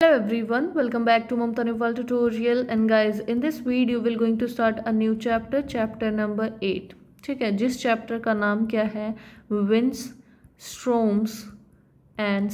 Hello everyone, welcome back to Mamta Newell tutorial and guys in this video we're going to start a new chapter number 8। ठीक है, जिस chapter का नाम क्या है winds storms and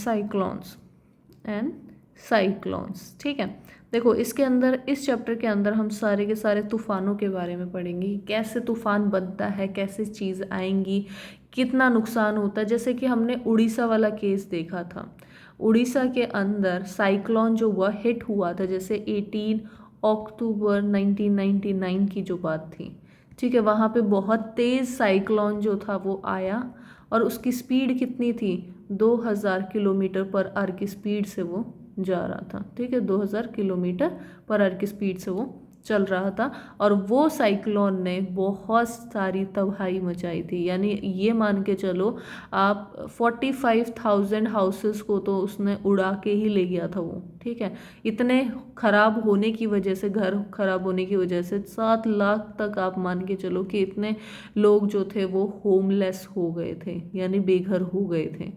cyclones. ठीक है, देखो इसके अंदर इस चैप्टर के अंदर हम सारे के सारे तूफानों के बारे में पढ़ेंगे कि कैसे तूफान बनता है, कैसे चीज़ आएंगी, कितना नुकसान होता है। जैसे कि हमने उड़ीसा वाला केस देखा था, उड़ीसा के अंदर साइक्लोन जो हुआ हिट हुआ था, जैसे 18 अक्टूबर 1999 की जो बात थी। ठीक है, वहाँ पे बहुत तेज़ साइक्लोन जो था वो आया और उसकी स्पीड कितनी थी, 2000 किलोमीटर पर आवर की स्पीड से वो जा रहा था। ठीक है, 2000 किलोमीटर पर आवर की स्पीड से वो चल रहा था और वो साइक्लोन ने बहुत सारी तबाही मचाई थी। यानी ये मान के चलो आप 45,000 हाउसेस को तो उसने उड़ा के ही ले गया था वो। ठीक है, इतने ख़राब होने की वजह से, घर ख़राब होने की वजह से 7 लाख तक आप मान के चलो कि इतने लोग जो थे वो होमलेस हो गए थे, यानी बेघर हो गए थे।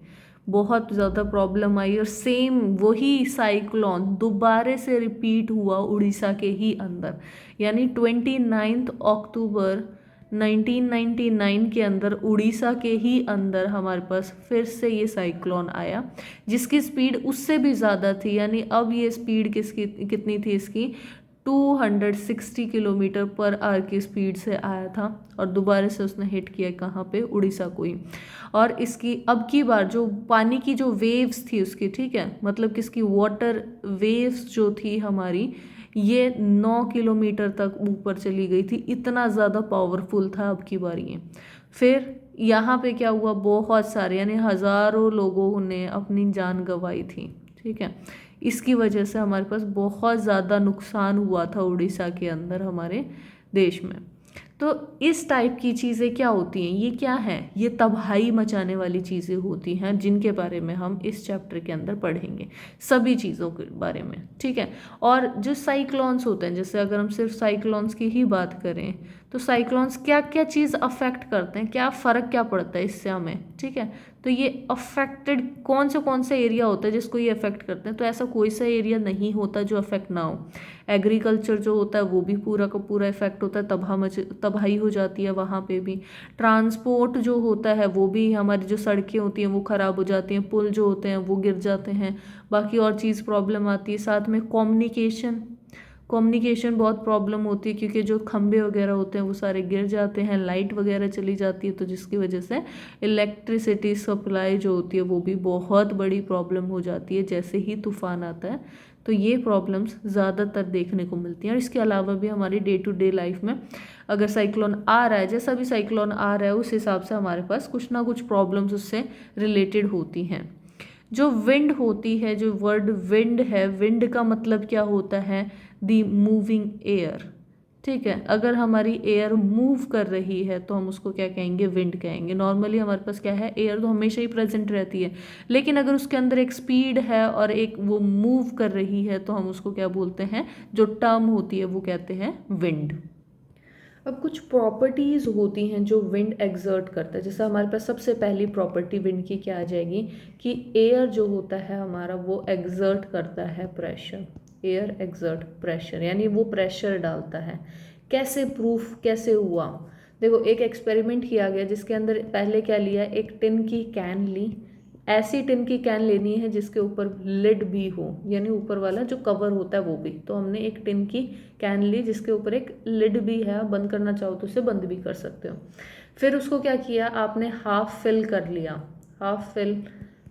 बहुत ज़्यादा प्रॉब्लम आई और सेम वही साइक्लोन दोबारा से रिपीट हुआ उड़ीसा के ही अंदर। यानी 29 अक्टूबर 1999 के अंदर उड़ीसा के ही अंदर हमारे पास फिर से ये साइक्लोन आया, जिसकी स्पीड उससे भी ज़्यादा थी। यानी अब ये स्पीड कितनी थी इसकी, 260 किलोमीटर पर आवर की स्पीड से आया था और दोबारा से उसने हिट किया कहाँ पे, उड़ीसा को ही। और इसकी अब की बार जो पानी की जो वेव्स थी उसकी, ठीक है, मतलब किसकी, वाटर वेव्स जो थी हमारी, ये 9 किलोमीटर तक ऊपर चली गई थी। इतना ज़्यादा पावरफुल था अब की बार ये। फिर यहाँ पे क्या हुआ, बहुत सारे यानी हज़ारों लोगों ने अपनी जान गंवाई थी। ठीक है, इसकी वजह से हमारे पास बहुत ज़्यादा नुकसान हुआ था उड़ीसा के अंदर, हमारे देश में। तो इस टाइप की चीज़ें क्या होती हैं, ये क्या है, ये तबाही मचाने वाली चीज़ें होती हैं जिनके बारे में हम इस चैप्टर के अंदर पढ़ेंगे, सभी चीज़ों के बारे में। ठीक है, और जो साइक्लोन्स होते हैं, जैसे अगर हम सिर्फ साइक्लोन्स की ही बात करें तो साइक्लोन्स क्या क्या चीज़ अफेक्ट करते हैं, क्या फ़र्क क्या पड़ता है इससे हमें। ठीक है, तो ये अफेक्टेड कौन सा एरिया होता है जिसको ये अफेक्ट करते हैं, तो ऐसा कोई सा एरिया नहीं होता जो अफेक्ट ना हो। एग्रीकल्चर जो होता है वो भी पूरा का पूरा इफेक्ट होता है, तबाही हो जाती है वहाँ पे भी। ट्रांसपोर्ट जो होता है वो भी, हमारी जो सड़कें होती हैं वो ख़राब हो जाती हैं, पुल जो होते हैं वो गिर जाते हैं, बाकी और चीज़ प्रॉब्लम आती है। साथ में कम्युनिकेशन बहुत प्रॉब्लम होती है, क्योंकि जो खंभे वगैरह होते हैं वो सारे गिर जाते हैं, लाइट वगैरह चली जाती है, तो जिसकी वजह से इलेक्ट्रिसिटी सप्लाई जो होती है वो भी बहुत बड़ी प्रॉब्लम हो जाती है जैसे ही तूफान आता है। तो ये प्रॉब्लम्स ज़्यादातर देखने को मिलती हैं। और इसके अलावा भी हमारी डे टू डे लाइफ में अगर साइक्लोन आ रहा है, जैसा भी साइक्लोन आ रहा है उस हिसाब से हमारे पास कुछ ना कुछ प्रॉब्लम्स उससे रिलेटेड होती हैं। जो विंड होती है, जो वर्ड विंड है, विंड का मतलब क्या होता है, दी मूविंग एयर। ठीक है, अगर हमारी एयर मूव कर रही है तो हम उसको क्या कहेंगे, विंड कहेंगे। नॉर्मली हमारे पास क्या है, एयर तो हमेशा ही प्रेजेंट रहती है, लेकिन अगर उसके अंदर एक स्पीड है और एक वो मूव कर रही है तो हम उसको क्या बोलते हैं, जो टर्म होती है वो कहते हैं विंड। अब कुछ प्रॉपर्टीज़ होती हैं जो विंड एग्जर्ट करता है। जैसे हमारे पास सबसे पहली प्रॉपर्टी विंड की क्या आ जाएगी कि एयर जो होता है हमारा वो एग्जर्ट करता है प्रेशर। एयर एग्जर्ट प्रेशर, यानी वो प्रेशर डालता है। कैसे, प्रूफ कैसे हुआ, देखो एक एक्सपेरिमेंट किया गया जिसके अंदर पहले क्या लिया, एक टिन की कैन ली, ऐसी टिन की कैन लेनी है जिसके ऊपर लिड भी हो, यानी ऊपर वाला जो कवर होता है वो भी। तो हमने एक टिन की कैन ली जिसके ऊपर एक लिड भी है, आप बंद करना चाहो तो उसे बंद भी कर सकते हो। फिर उसको क्या किया आपने, हाफ फिल कर लिया, हाफ फिल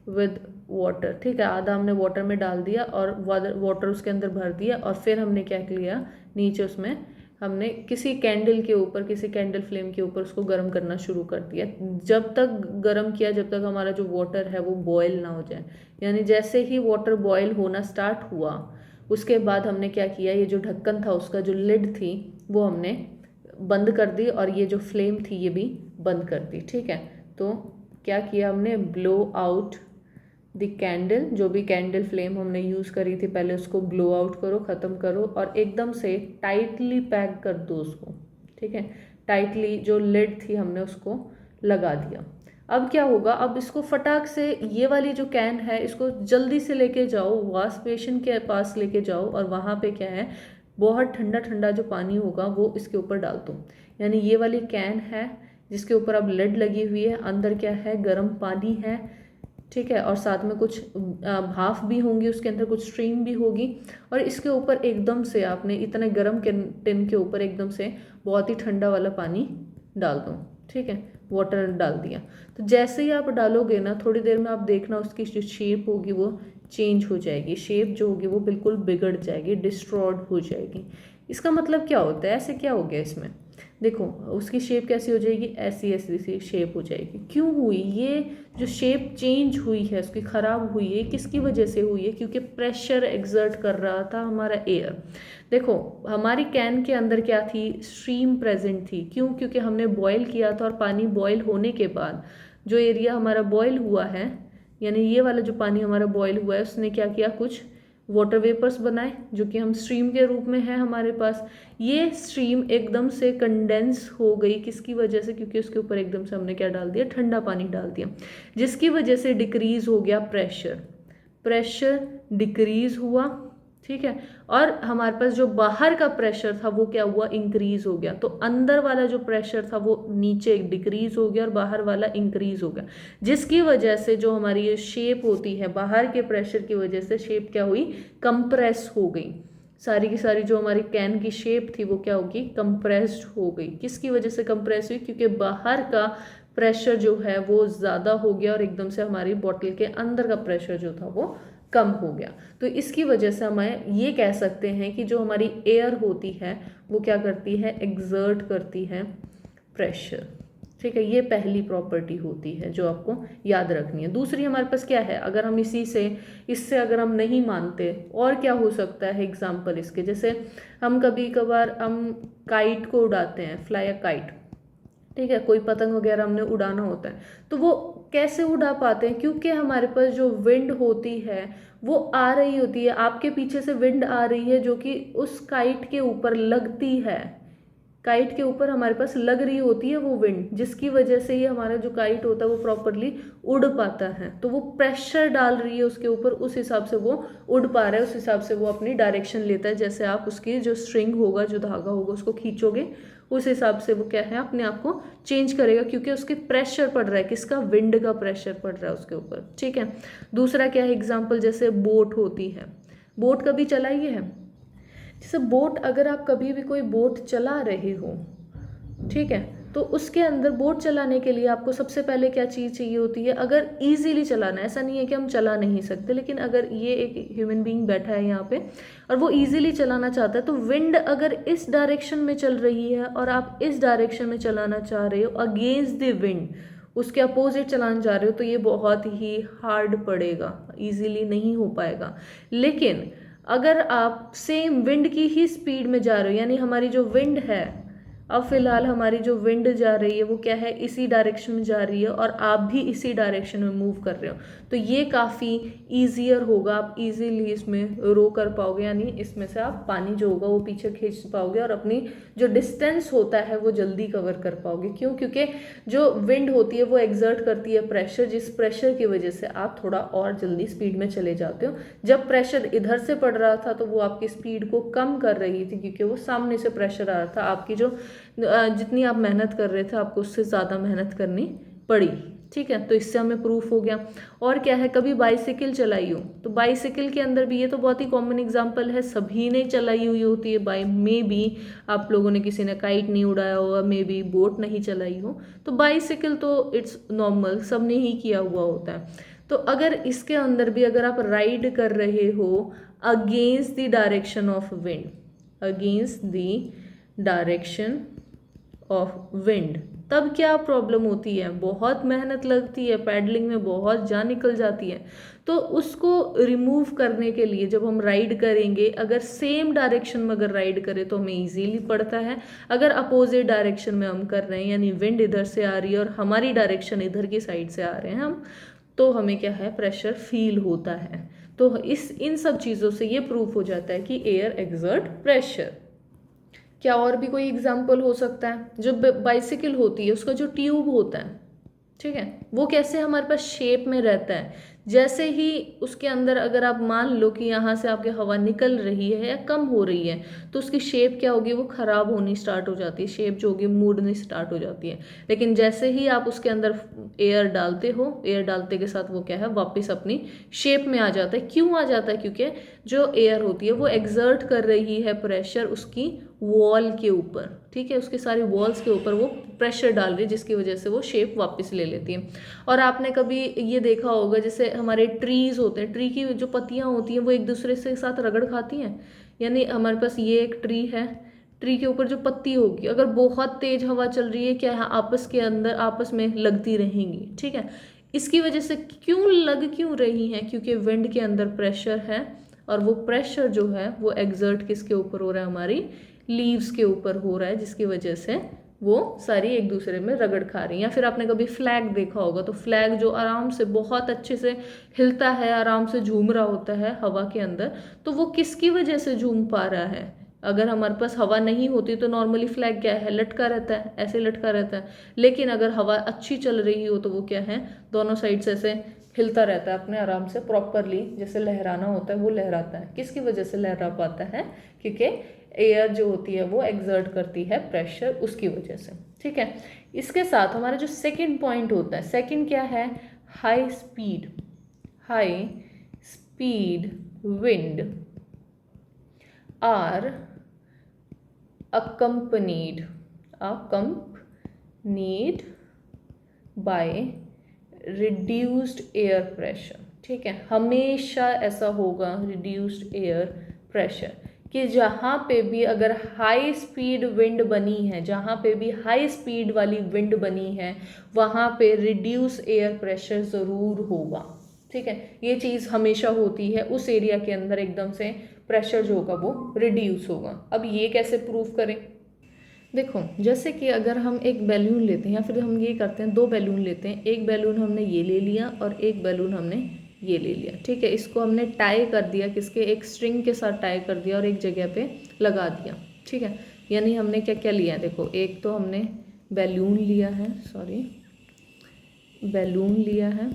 विद वाटर। ठीक है, आधा हमने वाटर में डाल दिया और वाटर उसके अंदर भर दिया, और फिर हमने क्या किया, नीचे उसमें हमने किसी कैंडल के ऊपर, किसी कैंडल फ्लेम के ऊपर उसको गर्म करना शुरू कर दिया। जब तक गर्म किया जब तक हमारा जो वाटर है वो बॉयल ना हो जाए। यानी जैसे ही वाटर बॉयल होना स्टार्ट हुआ उसके बाद हमने क्या किया, ये जो ढक्कन था उसका जो लिड थी वो हमने बंद कर दी और ये जो फ्लेम थी ये भी बंद कर दी। ठीक है, तो क्या किया हमने, ब्लो आउट द कैंडल, जो भी कैंडल फ्लेम हमने यूज़ करी थी पहले उसको ब्लो आउट करो, ख़त्म करो, और एकदम से टाइटली पैक कर दो उसको। ठीक है, टाइटली जो लिड थी हमने उसको लगा दिया। अब क्या होगा, अब इसको फटाक से ये वाली जो कैन है इसको जल्दी से लेके जाओ, वॉश बेसिन के पास लेके जाओ और वहाँ पे क्या है, बहुत ठंडा ठंडा जो पानी होगा वो इसके ऊपर डाल दो। यानी ये वाली कैन है जिसके ऊपर अब लिड लगी हुई है, अंदर क्या है, गर्म पानी है, ठीक है, और साथ में कुछ भाप भी होंगी, उसके अंदर कुछ स्ट्रीम भी होगी, और इसके ऊपर एकदम से आपने इतने गर्म टिन के ऊपर एकदम से बहुत ही ठंडा वाला पानी डाल दो, ठीक है, वाटर डाल दिया। तो जैसे ही आप डालोगे ना, थोड़ी देर में आप देखना उसकी जो शेप होगी वो चेंज हो जाएगी, शेप जो होगी वो बिल्कुल बिगड़ जाएगी, डिस्ट्रॉयड हो जाएगी। इसका मतलब क्या होता है, ऐसे क्या हो गया इसमें, देखो उसकी शेप कैसी हो जाएगी, ऐसी ऐसी सी शेप हो जाएगी। क्यों हुई ये जो शेप चेंज हुई है, उसकी ख़राब हुई है, किसकी वजह से हुई है, क्योंकि प्रेशर एक्सर्ट कर रहा था हमारा एयर। देखो हमारी कैन के अंदर क्या थी, स्ट्रीम प्रेजेंट थी, क्यों, क्योंकि हमने बॉयल किया था, और पानी बॉयल होने के बाद जो एरिया हमारा बॉयल हुआ है, यानी ये वाला जो पानी हमारा बॉयल हुआ है, उसने क्या किया, कुछ वाटर वेपर्स बनाए जो कि हम स्ट्रीम के रूप में है हमारे पास। ये स्ट्रीम एकदम से कंडेंस हो गई, किसकी वजह से, क्योंकि उसके ऊपर एकदम से हमने क्या डाल दिया, ठंडा पानी डाल दिया, जिसकी वजह से डिक्रीज हो गया प्रेशर, प्रेशर डिक्रीज हुआ, ठीक है, और हमारे पास जो बाहर का प्रेशर था वो क्या हुआ, इंक्रीज हो गया। तो अंदर वाला जो प्रेशर था वो नीचे डिक्रीज हो गया और बाहर वाला इंक्रीज हो गया, जिसकी वजह से जो हमारी ये शेप होती है, बाहर के प्रेशर की वजह से शेप क्या हुई, कंप्रेस हो गई। सारी की सारी जो हमारी कैन की शेप थी वो क्या होगी, कंप्रेस्ड हो गई। किसकी वजह से कंप्रेस हुई, क्योंकि बाहर का प्रेशर जो है वो ज़्यादा हो गया और एकदम से हमारी बॉटल के अंदर का प्रेशर जो था वो कम हो गया। तो इसकी वजह से हम ये कह सकते हैं कि जो हमारी एयर होती है वो क्या करती है, एक्सर्ट करती है प्रेशर, ठीक है। ये पहली प्रॉपर्टी होती है जो आपको याद रखनी है। दूसरी हमारे पास क्या है, अगर हम इससे अगर हम नहीं मानते, और क्या हो सकता है एग्जाम्पल इसके, जैसे हम कभी कभार हम काइट को उड़ाते हैं, फ्लाई अ काइट, ठीक है, कोई पतंग वगैरह हमने उड़ाना होता है, तो वो कैसे उड़ा पाते हैं, क्योंकि हमारे पास जो विंड होती है वो आ रही होती है, आपके पीछे से विंड आ रही है जो कि उस काइट के ऊपर लगती है, काइट के ऊपर हमारे पास लग रही होती है वो विंड, जिसकी वजह से ही हमारा जो काइट होता है वो प्रॉपरली उड़ पाता है। तो वो प्रेशर डाल रही है उसके ऊपर, उस हिसाब से वो उड़ पा रहा है, उस हिसाब से वो अपनी डायरेक्शन लेता है। जैसे आप उसकी जो स्ट्रिंग होगा, जो धागा होगा, उसको खींचोगे, उस हिसाब से वो क्या है, अपने आप को चेंज करेगा, क्योंकि उसके प्रेशर पड़ रहा है, किसका, विंड का प्रेशर पड़ रहा है उसके ऊपर, ठीक है। दूसरा क्या है एग्जाम्पल, जैसे बोट होती है, बोट कभी चलाई है, जैसे बोट, अगर आप कभी भी कोई बोट चला रहे हो, ठीक है, तो उसके अंदर बोट चलाने के लिए आपको सबसे पहले क्या चीज़ चाहिए होती है, अगर इजीली चलाना है, ऐसा नहीं है कि हम चला नहीं सकते, लेकिन अगर ये एक ह्यूमन बीइंग बैठा है यहाँ पे और वो इजीली चलाना चाहता है, तो विंड अगर इस डायरेक्शन में चल रही है और आप इस डायरेक्शन में चलाना चाह रहे हो अगेंस्ट द विंड, उसके अपोजिट चलाना चाह रहे हो, तो ये बहुत ही हार्ड पड़ेगा, इजीली नहीं हो पाएगा। लेकिन अगर आप सेम विंड की ही स्पीड में जा रहे हो, यानी हमारी जो विंड है, अब फिलहाल हमारी जो विंड जा रही है वो क्या है, इसी डायरेक्शन में जा रही है और आप भी इसी डायरेक्शन में मूव कर रहे हो, तो ये काफ़ी ईजियर होगा, आप इजीली इसमें रो कर पाओगे, यानी इसमें से आप पानी जो होगा वो पीछे खींच पाओगे और अपनी जो डिस्टेंस होता है वो जल्दी कवर कर पाओगे। क्यों, क्योंकि जो विंड होती है वो एक्सर्ट करती है प्रेशर, जिस प्रेशर की वजह से आप थोड़ा और जल्दी स्पीड में चले जाते हो। जब प्रेशर इधर से पड़ रहा था तो वो आपकी स्पीड को कम कर रही थी, क्योंकि वो सामने से प्रेशर आ रहा था, आपकी जो जितनी आप मेहनत कर रहे थे आपको उससे ज़्यादा मेहनत करनी पड़ी, ठीक है। तो इससे हमें प्रूफ हो गया। और क्या है, कभी बाइसिकल चलाई हो, तो बाइसिकल के अंदर भी, ये तो बहुत ही कॉमन एग्जांपल है, सभी ने चलाई हुई होती है, बाई मे बी आप लोगों ने किसी ने काइट नहीं उड़ाया होगा, मे बी बोट नहीं चलाई हो, तो बाइसिकल तो इट्स नॉर्मल, सब ने ही किया हुआ होता है। तो अगर इसके अंदर भी अगर आप राइड कर रहे हो against the direction of wind, against the direction of wind, तब क्या प्रॉब्लम होती है, बहुत मेहनत लगती है, पैडलिंग में बहुत जान निकल जाती है। तो उसको रिमूव करने के लिए जब हम राइड करेंगे, अगर सेम डायरेक्शन में अगर राइड करें तो हमें इजीली पड़ता है। अगर अपोजिट डायरेक्शन में हम कर रहे हैं, यानी विंड इधर से आ रही है और हमारी डायरेक्शन इधर की साइड से आ रहे हैं हम, तो हमें क्या है, प्रेशर फील होता है। तो इन सब चीज़ों से ये प्रूफ हो जाता है कि एयर एक्सर्ट प्रेशर। क्या और भी कोई एग्जाम्पल हो सकता है, जो बाइसिकल होती है उसका जो ट्यूब होता है, ठीक है। वो कैसे हमारे पास शेप में रहता है, जैसे ही उसके अंदर अगर आप मान लो कि यहाँ से आपकी हवा निकल रही है या कम हो रही है, तो उसकी शेप क्या होगी, वो खराब होनी स्टार्ट हो जाती है, शेप जो होगी मुड़नी स्टार्ट हो जाती है। लेकिन जैसे ही आप उसके अंदर एयर डालते हो, एयर डालते के साथ वो क्या है, वापस अपनी शेप में आ जाता है। क्यों आ जाता है? क्योंकि जो एयर होती है वो एग्जर्ट कर रही है प्रेशर उसकी वॉल के ऊपर, ठीक है, उसकी सारी वॉल्स के ऊपर वो प्रेशर डाल रही है, जिसकी वजह से वो शेप वापस ले लेती है। और आपने कभी ये देखा होगा, जैसे हमारे ट्रीज होते हैं, ट्री की जो पत्तियां होती हैं वो एक दूसरे से साथ रगड़ खाती हैं। यानी हमारे पास ये एक ट्री है, ट्री के ऊपर जो पत्ती होगी, अगर बहुत तेज हवा चल रही है, क्या है, आपस के अंदर आपस में लगती रहेंगी, ठीक है। इसकी वजह से क्यों रही हैं? क्योंकि विंड के अंदर प्रेशर है, और वो प्रेशर जो है वो एग्जर्ट किसके ऊपर हो रहा है, हमारी लीव्स के ऊपर हो रहा है, जिसकी वजह से वो सारी एक दूसरे में रगड़ खा रही हैं। या फिर आपने कभी फ्लैग देखा होगा, तो फ्लैग जो आराम से बहुत अच्छे से हिलता है, आराम से झूम रहा होता है हवा के अंदर, तो वो किसकी वजह से झूम पा रहा है? अगर हमारे पास हवा नहीं होती तो नॉर्मली फ्लैग क्या है, लटका रहता है, ऐसे लटका रहता है। लेकिन अगर हवा अच्छी चल रही हो तो वो क्या है, दोनों साइड से ऐसे हिलता रहता है अपने आराम से, प्रॉपरली जैसे लहराना होता है वो लहराता है। किसकी वजह से लहरा पाता है? क्योंकि एयर जो होती है वो एक्सर्ट करती है प्रेशर, उसकी वजह से, ठीक है। इसके साथ हमारा जो सेकंड पॉइंट होता है, सेकंड क्या है, high speed wind are accompanied by reduced air pressure, ठीक है। हमेशा ऐसा होगा reduced air pressure कि जहाँ पे भी अगर हाई स्पीड विंड बनी है, जहाँ पे भी हाई स्पीड वाली विंड बनी है, वहाँ पे रिड्यूस एयर प्रेशर ज़रूर होगा, ठीक है। ये चीज़ हमेशा होती है, उस एरिया के अंदर एकदम से प्रेशर जो होगा वो रिड्यूस होगा। अब ये कैसे प्रूव करें? देखो, जैसे कि अगर हम एक बैलून लेते हैं, या फिर हम ये करते हैं, दो बैलून लेते हैं, एक बैलून हमने ये ले लिया और एक बैलून हमने ये ले लिया, ठीक है। इसको हमने टाई कर दिया, किसके, एक स्ट्रिंग के साथ टाई कर दिया और एक जगह पे लगा दिया, ठीक है। यानी हमने क्या क्या लिया, देखो, एक तो हमने बैलून लिया है, बैलून लिया है,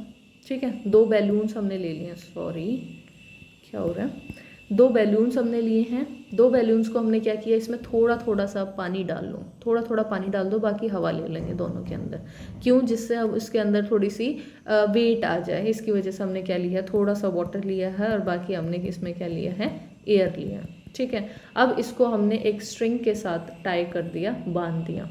ठीक है। दो बैलून्स हमने ले लिए हैं, क्या हो रहा है, दो बैलून्स हमने लिए हैं। दो बैलून्स को हमने क्या किया, इसमें थोड़ा थोड़ा सा पानी डाल लो, थोड़ा थोड़ा पानी डाल दो, बाकी हवा ले लेंगे दोनों के अंदर। क्यों? जिससे अब इसके अंदर थोड़ी सी वेट आ जाए, इसकी वजह से हमने क्या लिया, थोड़ा सा वाटर लिया है और बाकी हमने इसमें क्या लिया है, एयर लिया, ठीक है। अब इसको हमने एक स्ट्रिंग के साथ टाई कर दिया, बांध दिया।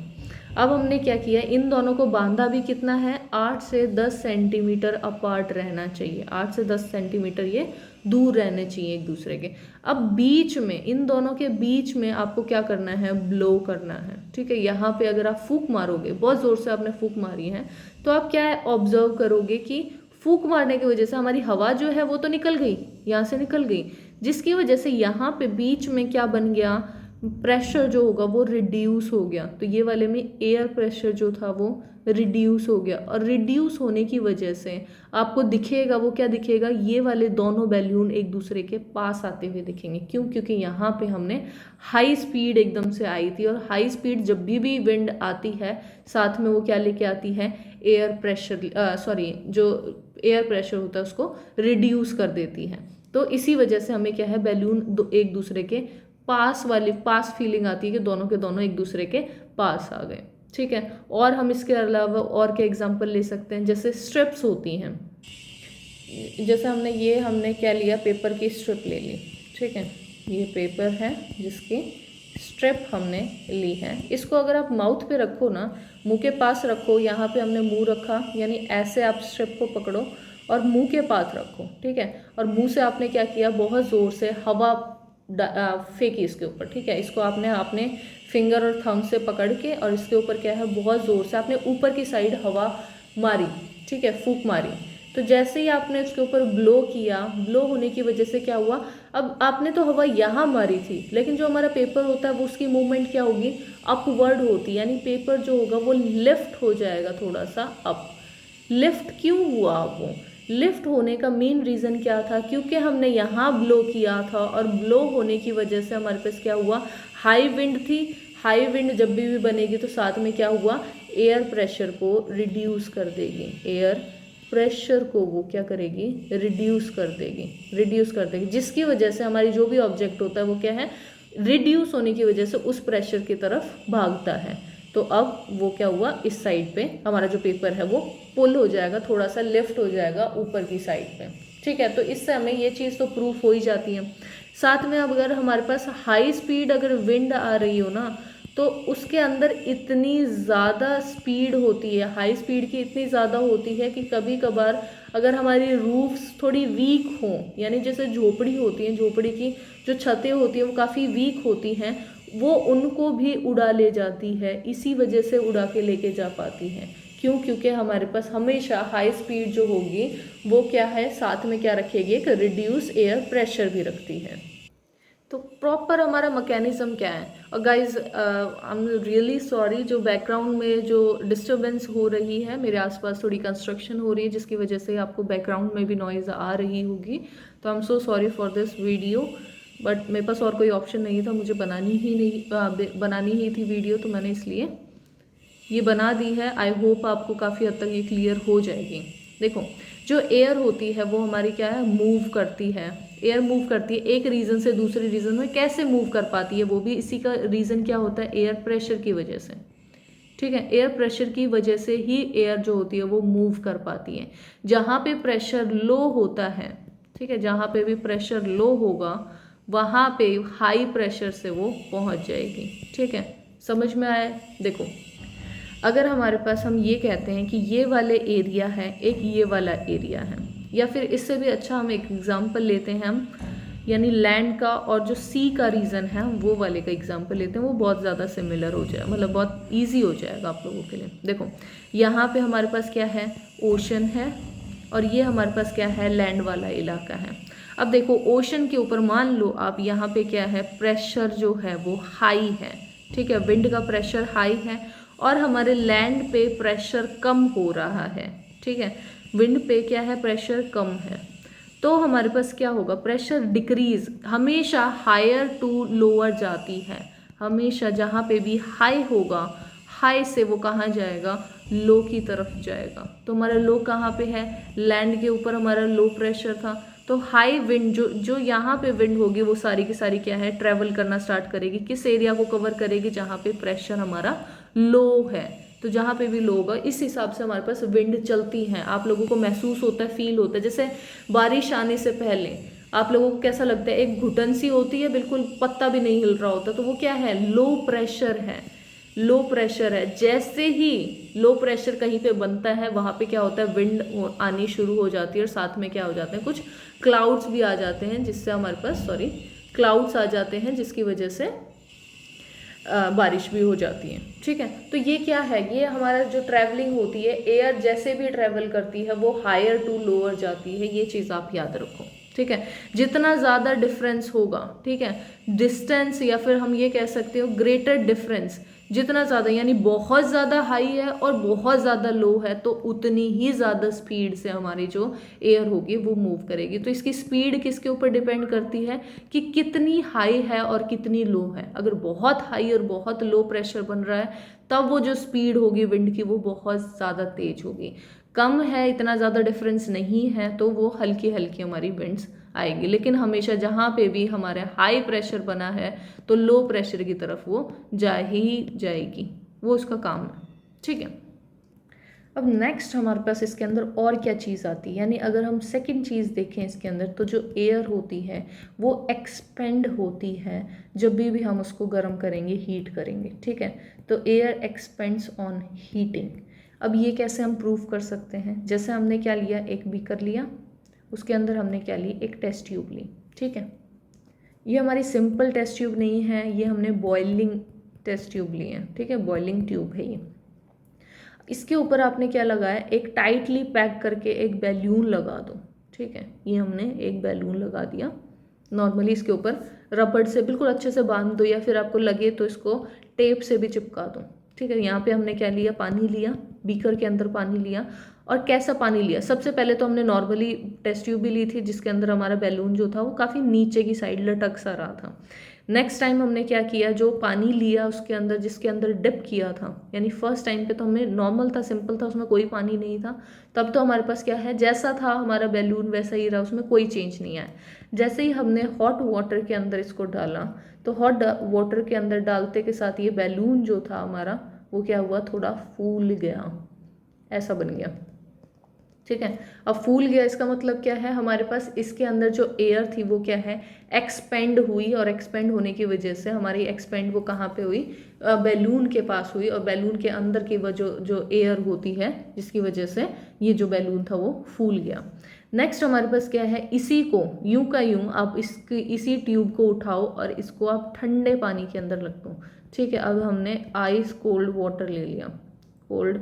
अब हमने क्या किया, इन दोनों को बांधा भी कितना है, 8 से 10 सेंटीमीटर अपार्ट रहना चाहिए, 8 से 10 सेंटीमीटर ये दूर रहने चाहिए एक दूसरे के। अब बीच में, इन दोनों के बीच में आपको क्या करना है, ब्लो करना है, ठीक है। यहाँ पे अगर आप फूंक मारोगे, बहुत ज़ोर से आपने फूंक मारी है, तो आप क्या ऑब्जर्व करोगे कि फूंक मारने की वजह से हमारी हवा जो है वो तो निकल गई, यहाँ से निकल गई, जिसकी वजह से यहाँ पे बीच में क्या बन गया, प्रेशर जो होगा वो रिड्यूस हो गया। तो ये वाले में एयर प्रेशर जो था वो रिड्यूस हो गया, और रिड्यूस होने की वजह से आपको दिखेगा, वो क्या दिखेगा, ये वाले दोनों बैलून एक दूसरे के पास आते हुए दिखेंगे। क्यों? क्योंकि यहाँ पे हमने हाई स्पीड एकदम से आई थी, और हाई स्पीड जब भी विंड आती है साथ में वो क्या लेके आती है, एयर प्रेशर, जो एयर प्रेशर होता है उसको रिड्यूस कर देती है। तो इसी वजह से हमें क्या है, बैलून एक दूसरे के पास फीलिंग आती है कि दोनों के दोनों एक दूसरे के पास आ गए, ठीक है। और हम इसके अलावा और क्या एग्जांपल ले सकते हैं, जैसे स्ट्रिप्स होती हैं, जैसे हमने क्या लिया, पेपर की स्ट्रिप ले ली, ठीक है। ये पेपर है जिसकी स्ट्रिप हमने ली है। इसको अगर आप माउथ पे रखो ना, मुंह के पास रखो, यहाँ पे हमने मुंह रखा, यानी ऐसे आप स्ट्रिप को पकड़ो और मुंह के पास रखो, ठीक है। और मुंह से आपने क्या किया, बहुत ज़ोर से हवा फेंकी इसके ऊपर, ठीक है। इसको आपने अपने फिंगर और थंब से पकड़ के, और इसके ऊपर क्या है, बहुत ज़ोर से आपने ऊपर की साइड हवा मारी, ठीक है, फूंक मारी। तो जैसे ही आपने उसके ऊपर ब्लो किया, ब्लो होने की वजह से क्या हुआ, अब आपने तो हवा यहाँ मारी थी, लेकिन जो हमारा पेपर होता है वो उसकी मूवमेंट क्या होगी, अपवर्ड होती, यानी पेपर जो होगा वो लिफ्ट हो जाएगा थोड़ा सा अप। लिफ्ट क्यों हुआ, वो लिफ्ट होने का मेन रीज़न क्या था, क्योंकि हमने यहाँ ब्लो किया था, और ब्लो होने की वजह से हमारे पास क्या हुआ, हाई विंड थी। हाई विंड जब भी बनेगी तो साथ में क्या हुआ, एयर प्रेशर को रिड्यूस कर देगी, एयर प्रेशर को वो क्या करेगी, रिड्यूस कर देगी, जिसकी वजह से हमारी जो भी ऑब्जेक्ट होता है वो क्या है, रिड्यूस होने की वजह से उस प्रेशर की तरफ भागता है। तो अब वो क्या हुआ, इस साइड पे हमारा जो पेपर है वो पुल हो जाएगा, थोड़ा सा लिफ्ट हो जाएगा ऊपर की साइड पे, ठीक है। तो इससे हमें ये चीज़ तो प्रूफ हो ही जाती है। साथ में अब अगर हमारे पास हाई स्पीड अगर विंड आ रही हो ना, तो उसके अंदर इतनी ज़्यादा स्पीड होती है, हाई स्पीड की इतनी ज़्यादा होती है कि कभी कभार अगर हमारी रूफ्स थोड़ी वीक हों, यानी जैसे झोपड़ी होती है, झोपड़ी की जो छतें होती हैं वो काफ़ी वीक होती हैं, वो उनको भी उड़ा ले जाती है, इसी वजह से उड़ा के लेके जा पाती है। क्यों? क्योंकि हमारे पास हमेशा हाई स्पीड जो होगी वो क्या है, साथ में क्या रखेगी, एक रिड्यूस एयर प्रेशर भी रखती है। तो प्रॉपर हमारा मैकेनिज्म क्या है। और guys I am really sorry, जो बैकग्राउंड में जो डिस्टर्बेंस हो रही है, मेरे आसपास थोड़ी कंस्ट्रक्शन हो रही है जिसकी वजह से आपको बैकग्राउंड में भी नॉइज़ आ रही होगी, तो I am so sorry for this video. But मेरे पास और कोई ऑप्शन नहीं था, मुझे बनानी ही थी वीडियो, तो मैंने इसलिए ये बना दी है। आई होप आपको काफ़ी हद तक ये क्लियर हो जाएगी। देखो, जो एयर होती है वो हमारी क्या है, मूव करती है, एयर मूव करती है एक रीजन से दूसरे रीजन में। कैसे मूव कर पाती है, वो भी इसी का रीज़न क्या होता है, एयर प्रेशर की वजह से, ठीक है। एयर प्रेशर की वजह से ही एयर जो होती है वो मूव कर पाती है। जहाँ पे प्रेशर लो होता है, ठीक है, जहाँ पे भी प्रेशर लो होगा वहाँ पे हाई प्रेशर से वो पहुँच जाएगी, ठीक है। समझ में आया? देखो, अगर हमारे पास हम ये कहते हैं कि ये वाले एरिया है, एक ये वाला एरिया है, या फिर इससे भी अच्छा हम एक एग्जांपल लेते हैं हम, यानी लैंड का और जो सी का रीज़न है वो वाले का एग्जांपल लेते हैं, वो बहुत ज़्यादा सिमिलर हो जाएगा, मतलब बहुत इजी हो जाएगा आप लोगों के लिए। देखो, यहाँ पे हमारे पास क्या है, ओशन है, और ये हमारे पास क्या है, लैंड वाला इलाका है। अब देखो, ओशन के ऊपर मान लो आप, यहाँ पे क्या है, प्रेशर जो है वो हाई है, ठीक है, विंड का प्रेशर हाई है, और हमारे लैंड पे प्रेशर कम हो रहा है, ठीक है, विंड पे क्या है, प्रेशर कम है। तो हमारे पास क्या होगा, प्रेशर डिक्रीज हमेशा हायर टू लोअर जाती है, हमेशा जहाँ पे भी हाई होगा, हाई से वो कहाँ जाएगा, लो की तरफ जाएगा। तो हमारा लो कहाँ पे है, लैंड के ऊपर हमारा लो प्रेशर था, तो हाई विंड जो यहाँ पे विंड होगी वो सारी की सारी क्या है, ट्रेवल करना स्टार्ट करेगी, किस एरिया को कवर करेगी, जहाँ पे प्रेशर हमारा लो है। तो जहाँ पे भी लो होगा इस हिसाब से हमारे पास विंड चलती हैं। आप लोगों को महसूस होता है, फील होता है, जैसे बारिश आने से पहले आप लोगों को कैसा लगता है, एक घुटन सी होती है, बिल्कुल पत्ता भी नहीं हिल रहा होता, तो वो क्या है, लो प्रेशर है, लो प्रेशर है। जैसे ही लो प्रेशर कहीं पे बनता है वहाँ पे क्या होता है, विंड आनी शुरू हो जाती है, और साथ में क्या हो जाते हैं, कुछ क्लाउड्स भी आ जाते हैं, जिससे हमारे पास क्लाउड्स आ जाते हैं, जिसकी वजह से बारिश भी हो जाती है, ठीक है। तो ये क्या है, ये हमारा जो ट्रैवलिंग होती है, एयर जैसे भी ट्रैवल करती है वो हायर टू लोअर जाती है, ये चीज़ आप याद रखो, ठीक है। जितना ज़्यादा डिफरेंस होगा, ठीक है, डिस्टेंस, या फिर हम ये कह सकते हो ग्रेटर डिफरेंस, जितना ज़्यादा, यानी बहुत ज़्यादा हाई है और बहुत ज़्यादा लो है, तो उतनी ही ज़्यादा स्पीड से हमारी जो एयर होगी वो मूव करेगी। तो इसकी स्पीड किसके ऊपर डिपेंड करती है कि कितनी हाई है और कितनी लो है। अगर बहुत हाई और बहुत लो प्रेशर बन रहा है तब वो जो स्पीड होगी विंड की वो बहुत ज़्यादा तेज होगी। कम है, इतना ज़्यादा डिफरेंस नहीं है, तो वो हल्की हल्की हमारी विंड्स आएगी। लेकिन हमेशा जहाँ पे भी हमारे हाई प्रेशर बना है तो लो प्रेशर की तरफ वो जा ही जाएगी, वो उसका काम है, ठीक है। अब नेक्स्ट हमारे पास इसके अंदर और क्या चीज़ आती है, यानी अगर हम सेकंड चीज़ देखें इसके अंदर, तो जो एयर होती है वो एक्सपेंड होती है जब भी हम उसको गर्म करेंगे, हीट करेंगे, ठीक है। तो एयर एक्सपेंड्स ऑन हीटिंग। अब ये कैसे हम प्रूव कर सकते हैं, जैसे हमने क्या लिया, एक बीकर लिया, उसके अंदर हमने क्या ली, एक टेस्ट ट्यूब ली, ठीक है। ये हमारी सिंपल टेस्ट ट्यूब नहीं है, ये हमने बॉइलिंग टेस्ट ट्यूब ली है, ठीक है, बॉइलिंग ट्यूब है ये। इसके ऊपर आपने क्या लगाया, एक टाइटली पैक करके एक बैलून लगा दो, ठीक है। ये हमने एक बैलून लगा दिया, नॉर्मली इसके ऊपर रबड़ से बिल्कुल अच्छे से बांध दो, या फिर आपको लगे तो इसको टेप से भी चिपका दो, ठीक है। यहाँ पे हमने क्या लिया, पानी लिया, बीकर के अंदर पानी लिया। और कैसा पानी लिया, सबसे पहले तो हमने नॉर्मली टेस्ट ट्यूब भी ली थी जिसके अंदर हमारा बैलून जो था वो काफ़ी नीचे की साइड लटक सा रहा था। नेक्स्ट टाइम हमने क्या किया, जो पानी लिया उसके अंदर, जिसके अंदर डिप किया था, यानी फर्स्ट टाइम पे तो हमें नॉर्मल था, सिंपल था, उसमें कोई पानी नहीं था, तब तो हमारे पास क्या है, जैसा था हमारा बैलून वैसा ही रहा, उसमें कोई चेंज नहीं आया। जैसे ही हमने हॉट वाटर के अंदर इसको डाला, तो हॉट वाटर के अंदर डालते के साथ ये बैलून जो था हमारा, वो क्या हुआ, थोड़ा फूल गया, ऐसा बन गया। ठीक है, अब फूल गया इसका मतलब क्या है, हमारे पास इसके अंदर जो एयर थी वो क्या है, एक्सपेंड हुई, और एक्सपेंड होने की वजह से हमारी एक्सपेंड वो कहाँ पे हुई, बैलून के पास हुई, और बैलून के अंदर की वजह जो एयर होती है, जिसकी वजह से ये जो बैलून था वो फूल गया। नेक्स्ट हमारे पास क्या है, इसी को यूं का यूं आप इसी ट्यूब को उठाओ और इसको आप ठंडे पानी के अंदर रख दो। ठीक है, अब हमने आइस कोल्ड वाटर ले लिया, कोल्ड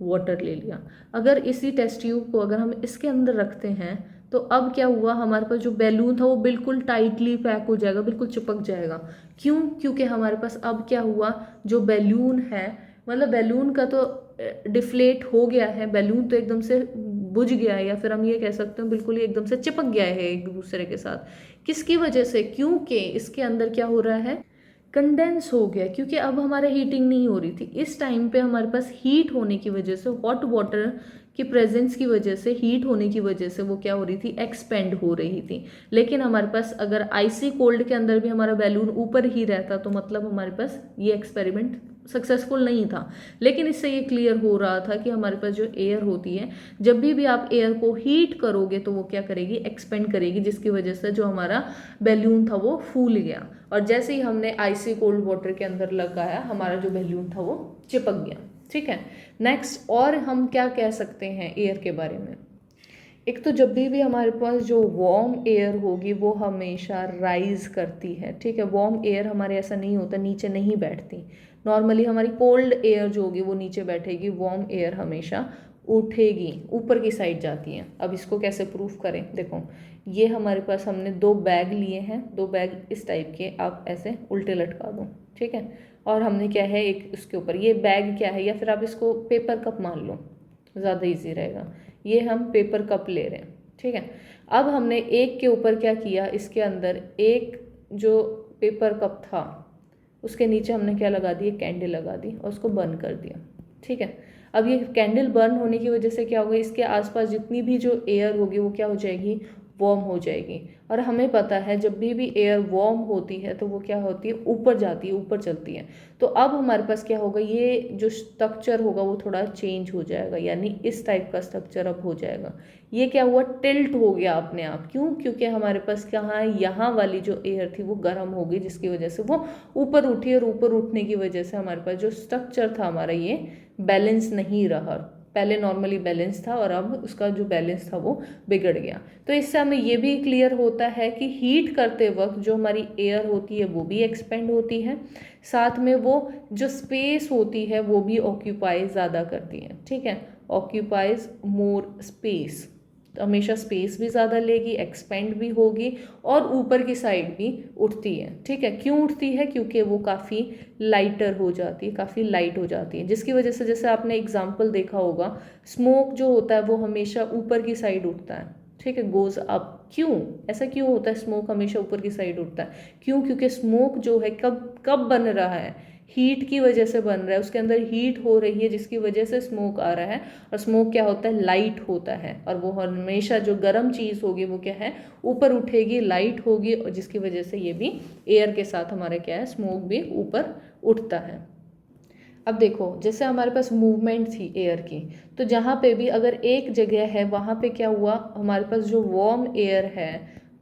वाटर ले लिया। अगर इसी टेस्ट ट्यूब को अगर हम इसके अंदर रखते हैं, तो अब क्या हुआ, हमारे पास जो बैलून था वो बिल्कुल टाइटली पैक हो जाएगा, बिल्कुल चिपक जाएगा। क्यों, क्योंकि हमारे पास अब क्या हुआ, जो बैलून है, मतलब बैलून का तो डिफ्लेट हो गया है, बैलून तो एकदम से बुझ गया है, या फिर हम ये कह सकते हैं बिल्कुल ही एकदम से चिपक गया है एक दूसरे के साथ। किसकी वजह से, क्योंकि इसके अंदर क्या हो रहा है, कंडेंस हो गया, क्योंकि अब हमारा हीटिंग नहीं हो रही थी। इस टाइम पे हमारे पास हीट होने की वजह से, हॉट वाटर की प्रेजेंस की वजह से, हीट होने की वजह से वो क्या हो रही थी, एक्सपेंड हो रही थी। लेकिन हमारे पास अगर आइसी कोल्ड के अंदर भी हमारा बैलून ऊपर ही रहता, तो मतलब हमारे पास ये एक्सपेरिमेंट सक्सेसफुल नहीं था। लेकिन इससे ये क्लियर हो रहा था कि हमारे पास जो एयर होती है, जब भी आप एयर को हीट करोगे तो वो क्या करेगी, एक्सपेंड करेगी, जिसकी वजह से जो हमारा बैलून था वो फूल गया। और जैसे ही हमने आइसी कोल्ड वाटर के अंदर लगाया, हमारा जो बैलून था वो चिपक गया। ठीक है, नेक्स्ट और हम क्या कह सकते हैं एयर के बारे में। एक तो जब भी हमारे पास जो वार्म एयर होगी वो हमेशा राइज करती है। ठीक है, वार्म एयर हमारे ऐसा नहीं होता, नीचे नहीं बैठती। नॉर्मली हमारी कोल्ड एयर जो होगी वो नीचे बैठेगी, वार्म एयर हमेशा उठेगी, ऊपर की साइड जाती है। अब इसको कैसे प्रूफ करें, देखो ये हमारे पास हमने 2 बैग लिए हैं, 2 बैग इस टाइप के, आप ऐसे उल्टे लटका दो। ठीक है, और हमने क्या है, एक उसके ऊपर ये बैग क्या है, या फिर आप इसको पेपर कप मान लो, ज़्यादा इजी रहेगा। ये हम पेपर कप ले रहे हैं। ठीक है, अब हमने एक के ऊपर क्या किया, इसके अंदर एक जो पेपर कप था उसके नीचे हमने क्या लगा दी, कैंडल लगा दी और उसको बर्न कर दिया। ठीक है, अब ये कैंडल बर्न होने की वजह से क्या होगा, इसके आसपास जितनी भी जो एयर होगी वो क्या हो जाएगी, वार्म हो जाएगी। और हमें पता है जब भी एयर वार्म होती है तो वो क्या होती है, ऊपर जाती है, ऊपर चलती है। तो अब हमारे पास क्या होगा, ये जो स्ट्रक्चर होगा वो थोड़ा चेंज हो जाएगा, यानी इस टाइप का स्ट्रक्चर अब हो जाएगा। ये क्या हुआ, टिल्ट हो गया अपने आप। क्यों, क्योंकि हमारे पास कहाँ, यहाँ वाली जो एयर थी वो गर्म हो गई, जिसकी वजह से वो ऊपर उठी, और ऊपर उठने की वजह से हमारे पास जो स्ट्रक्चर था हमारा ये बैलेंस नहीं रहा। पहले नॉर्मली बैलेंस था और अब उसका जो बैलेंस था वो बिगड़ गया। तो इससे हमें ये भी क्लियर होता है कि हीट करते वक्त जो हमारी एयर होती है वो भी एक्सपेंड होती है, साथ में वो जो स्पेस होती है वो भी ऑक्यूपाई ज़्यादा करती है। ठीक है, ऑक्यूपाइज मोर स्पेस, तो हमेशा स्पेस भी ज़्यादा लेगी, एक्सपेंड भी होगी, और ऊपर की साइड भी उठती है। ठीक है, क्यों उठती है, क्योंकि वो काफ़ी लाइटर हो जाती है, काफ़ी लाइट हो जाती है, जिसकी वजह से जैसे आपने एग्जाम्पल देखा होगा, स्मोक जो होता है वो हमेशा ऊपर की साइड उठता है। ठीक है, गोज अप। क्यों, ऐसा क्यों होता है, स्मोक हमेशा ऊपर की साइड उठता है? क्यों, क्योंकि स्मोक जो है कब कब बन रहा है, हीट की वजह से बन रहा है, उसके अंदर हीट हो रही है जिसकी वजह से स्मोक आ रहा है। और स्मोक क्या होता है, लाइट होता है, और वो हमेशा जो गर्म चीज़ होगी वो क्या है, ऊपर उठेगी, लाइट होगी, और जिसकी वजह से ये भी एयर के साथ हमारा क्या है, स्मोक भी ऊपर उठता है। अब देखो, जैसे हमारे पास मूवमेंट थी एयर की, तो जहाँ पे भी अगर एक जगह है वहाँ पे क्या हुआ, हमारे पास जो वार्म एयर है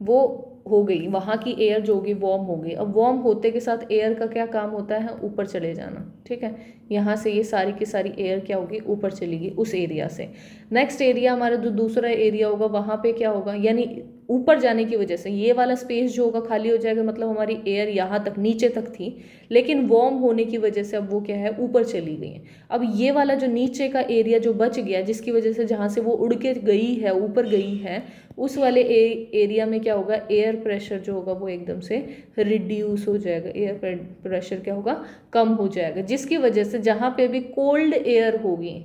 वो हो गई, वहाँ की एयर जो होगी वार्म हो गई। अब वार्म होते के साथ एयर का क्या काम होता है, ऊपर चले जाना। ठीक है, यहाँ से ये सारी की सारी एयर क्या होगी, ऊपर चलेगी उस एरिया से। नेक्स्ट एरिया हमारा जो दूसरा एरिया होगा वहाँ पे क्या होगा, यानी ऊपर जाने की वजह से ये वाला स्पेस जो होगा खाली हो जाएगा, मतलब हमारी एयर यहाँ तक नीचे तक थी, लेकिन वार्म होने की वजह से अब वो क्या है, ऊपर चली गई है। अब ये वाला जो नीचे का एरिया जो बच गया, जिसकी वजह से जहाँ से वो उड़ के गई है, ऊपर गई है, उस वाले एरिया में क्या होगा, एयर प्रेशर जो होगा वो एकदम से रिड्यूस हो जाएगा, एयर प्रेशर क्या होगा, कम हो जाएगा, जिसकी वजह से जहाँ पे भी कोल्ड एयर होगी,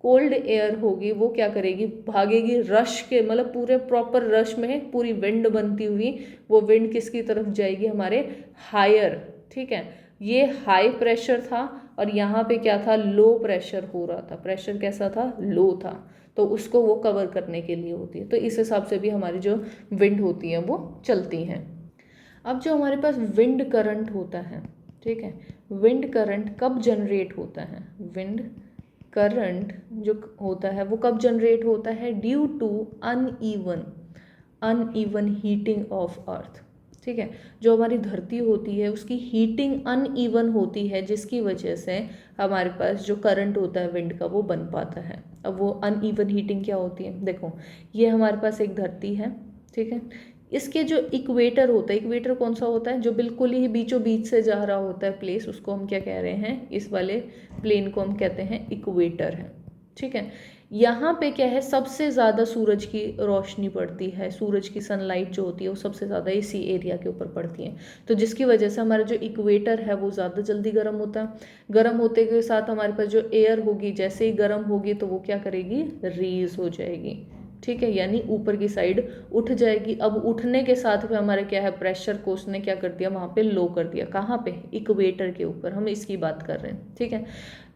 कोल्ड एयर होगी वो क्या करेगी, भागेगी रश के, मतलब पूरे प्रॉपर रश में पूरी विंड बनती हुई वो विंड किसकी तरफ जाएगी, हमारे हायर, ठीक है। ये हाई प्रेशर था और यहाँ पे क्या था, लो प्रेशर हो रहा था, प्रेशर कैसा था, लो था, तो उसको वो कवर करने के लिए होती है। तो इस हिसाब से भी हमारी जो विंड होती है वो चलती हैं। अब जो हमारे पास विंड करंट होता है, ठीक है, विंड करंट कब जनरेट होता है, विंड करंट जो होता है वो कब जनरेट होता है, due to uneven heating of earth, ठीक है। जो हमारी धरती होती है उसकी हीटिंग अनइवन होती है, जिसकी वजह से हमारे पास जो करंट होता है विंड का वो बन पाता है। अब वो अनइवन हीटिंग क्या होती है, देखो ये हमारे पास एक धरती है, ठीक है, इसके जो इक्वेटर होता है, इक्वेटर कौन सा होता है, जो बिल्कुल ही बीचों बीच से जा रहा होता है प्लेस, उसको हम क्या कह रहे हैं, इस वाले प्लेन को हम कहते हैं इक्वेटर है, ठीक है। यहाँ पे क्या है, सबसे ज़्यादा सूरज की रोशनी पड़ती है, सूरज की सनलाइट जो होती है वो सबसे ज़्यादा इसी एरिया के ऊपर पड़ती है, तो जिसकी वजह से हमारा जो इक्वेटर है वो ज़्यादा जल्दी गर्म होता है। गर्म होते के साथ हमारे पास जो एयर होगी जैसे ही गर्म होगी तो वो क्या करेगी, रेज हो जाएगी, ठीक है, यानी ऊपर की साइड उठ जाएगी। अब उठने के साथ में हमारे क्या है, प्रेशर को उसने क्या कर दिया, वहाँ पे लो कर दिया, कहाँ पे, इक्वेटर के ऊपर, हम इसकी बात कर रहे हैं, ठीक है।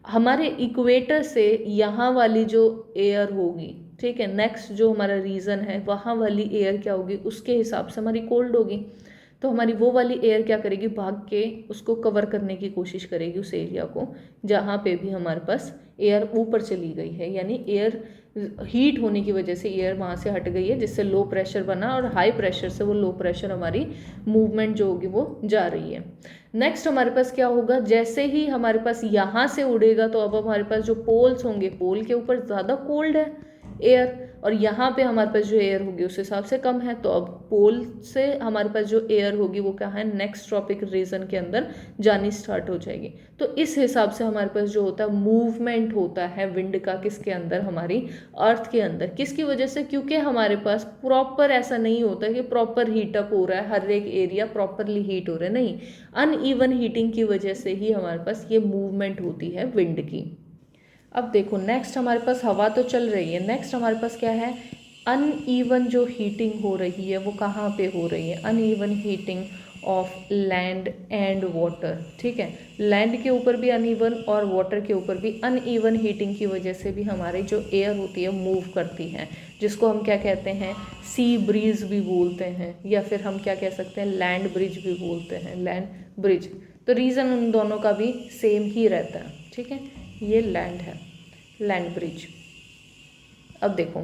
हमारे इक्वेटर से यहाँ वाली जो एयर होगी, ठीक है, नेक्स्ट जो हमारा रीजन है वहाँ वाली एयर क्या होगी, उसके हिसाब से हमारी कोल्ड होगी, तो हमारी वो वाली एयर क्या करेगी, भाग के उसको कवर करने की कोशिश करेगी उस एरिया को जहाँ पे भी हमारे पास एयर ऊपर चली गई है, यानी एयर हीट होने की वजह से एयर वहाँ से हट गई है, जिससे लो प्रेशर बना, और हाई प्रेशर से वो लो प्रेशर हमारी मूवमेंट जो होगी वो जा रही है। नेक्स्ट हमारे पास क्या होगा, जैसे ही हमारे पास यहाँ से उड़ेगा तो अब हमारे पास जो पोल्स होंगे, पोल के ऊपर ज़्यादा कोल्ड है एयर, और यहाँ पे हमारे पास जो एयर होगी उस हिसाब से कम है, तो अब पोल से हमारे पास जो एयर होगी वो क्या है, नेक्स्ट ट्रॉपिक रीजन के अंदर जानी स्टार्ट हो जाएगी। तो इस हिसाब से हमारे पास जो होता है मूवमेंट होता है विंड का, किसके अंदर, हमारी अर्थ के अंदर, किसकी वजह से, क्योंकि हमारे पास प्रॉपर ऐसा नहीं होता कि प्रॉपर हीटअप हो रहा है, हर एक एरिया प्रॉपरली हीट हो रहा है, नहीं, अनइवन हीटिंग की वजह से ही हमारे पास ये मूवमेंट होती है विंड की। अब देखो नेक्स्ट हमारे पास हवा तो चल रही है, नेक्स्ट हमारे पास क्या है, अनइवन जो हीटिंग हो रही है वो कहाँ पे हो रही है, uneven heating of land and water, ठीक है, लैंड के ऊपर भी अनइवन और वाटर के ऊपर भी अनइवन हीटिंग की वजह से भी हमारी जो एयर होती है मूव करती है, जिसको हम क्या कहते हैं, सी ब्रीज भी बोलते हैं, या फिर हम क्या कह सकते हैं, लैंड ब्रिज भी बोलते हैं, लैंड ब्रिज। तो रीज़न उन दोनों का भी सेम ही रहता है, ठीक है, ये लैंड है, लैंड ब्रिज। अब देखो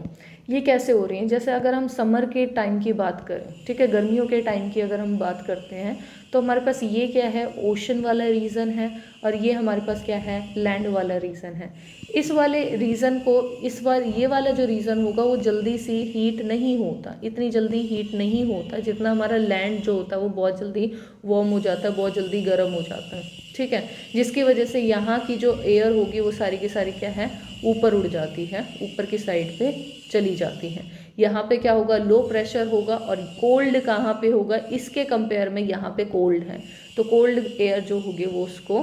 ये कैसे हो रही हैं, जैसे अगर हम समर के टाइम की बात करें, ठीक है, गर्मियों के टाइम की अगर हम बात करते हैं तो हमारे पास ये क्या है, ओशन वाला रीज़न है, और ये हमारे पास क्या है, लैंड वाला रीज़न है। इस वाले रीज़न को, इस बार ये वाला जो रीज़न होगा वो जल्दी सी हीट नहीं होता, इतनी जल्दी हीट नहीं होता जितना हमारा लैंड जो होता है वो बहुत जल्दी वार्म हो जाता है, बहुत जल्दी गर्म हो जाता है, ठीक है, जिसकी वजह से यहाँ की जो एयर होगी वो सारी की सारी क्या है, ऊपर उड़ जाती है, ऊपर की साइड पे चली जाती है। यहाँ पे क्या होगा, लो प्रेशर होगा, और कोल्ड कहाँ पे होगा, इसके कंपेयर में यहाँ पे कोल्ड है, तो कोल्ड एयर जो होगी वो उसको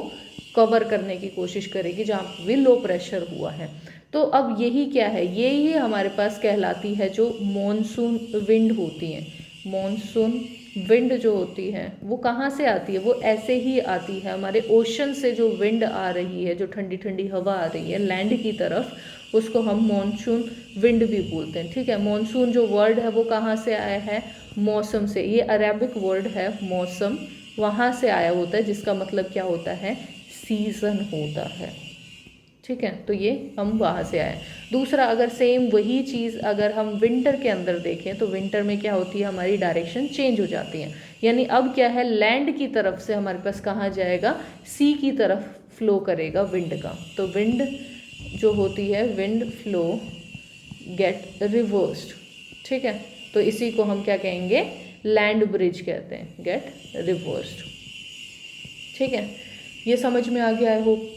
कवर करने की कोशिश करेगी जहाँ भी लो प्रेशर हुआ है। तो अब यही क्या है, यही हमारे पास कहलाती है जो मॉनसून विंड होती है। मॉनसून विंड जो होती है वो कहाँ से आती है, वो ऐसे ही आती है, हमारे ओशन से जो विंड आ रही है, जो ठंडी ठंडी हवा आ रही है लैंड की तरफ, उसको हम मॉनसून विंड भी बोलते हैं, ठीक है। मॉनसून जो वर्ड है वो कहाँ से आया है, मौसम से, ये अरेबिक वर्ड है मौसम, वहाँ से आया होता है, जिसका मतलब क्या होता है, सीज़न होता है, ठीक है, तो ये हम वहाँ से आए। दूसरा, अगर सेम वही चीज़ अगर हम विंटर के अंदर देखें तो विंटर में क्या होती है, हमारी डायरेक्शन चेंज हो जाती है, यानी अब क्या है, लैंड की तरफ से हमारे पास कहाँ जाएगा, सी की तरफ फ्लो करेगा विंड का, तो विंड जो होती है, विंड फ्लो गेट रिवर्स्ड, ठीक है, तो इसी को हम क्या कहेंगे, लैंड ब्रिज कहते हैं, गेट रिवर्स्ड, ठीक है। ये समझ में आ गया, आई होप।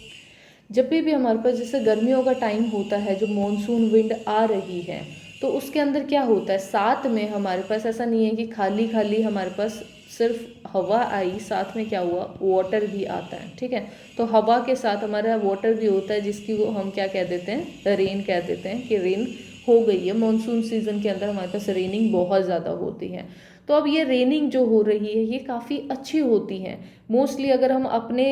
जब भी हमारे पास जैसे गर्मियों का टाइम होता है, जो मॉनसून विंड आ रही है, तो उसके अंदर क्या होता है, साथ में हमारे पास ऐसा नहीं है कि खाली खाली हमारे पास सिर्फ हवा आई, साथ में क्या हुआ, वाटर भी आता है, ठीक है। तो हवा के साथ हमारा वाटर भी होता है, जिसकी वो हम क्या कह देते हैं, रेन कह देते हैं कि रेन हो गई है। मानसून सीज़न के अंदर हमारे पास रेनिंग बहुत ज़्यादा होती है। तो अब ये रेनिंग जो हो रही है ये काफ़ी अच्छी होती है। मोस्टली अगर हम अपने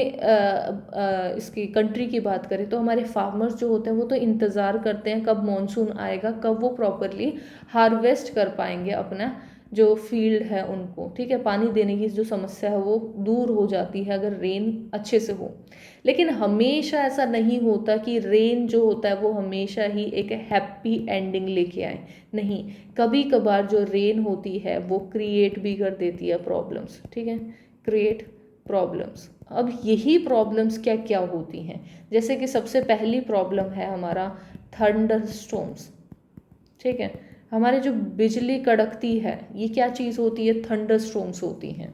इसकी कंट्री की बात करें तो हमारे फार्मर्स जो होते हैं वो तो इंतज़ार करते हैं कब मानसून आएगा, कब वो प्रॉपरली हार्वेस्ट कर पाएंगे अपना जो फील्ड है उनको, ठीक है। पानी देने की जो समस्या है वो दूर हो जाती है अगर रेन अच्छे से हो। लेकिन हमेशा ऐसा नहीं होता कि रेन जो होता है वो हमेशा ही एक हैप्पी एंडिंग लेके आए, नहीं। कभी कभार जो रेन होती है वो क्रिएट भी कर देती है प्रॉब्लम्स, ठीक है, क्रिएट प्रॉब्लम्स। अब यही प्रॉब्लम्स क्या क्या होती हैं, जैसे कि सबसे पहली प्रॉब्लम है हमारा थंडर स्टॉर्म्स, ठीक है। हमारे जो बिजली कड़कती है ये क्या चीज़ होती है, थंडर स्टॉर्म्स होती हैं।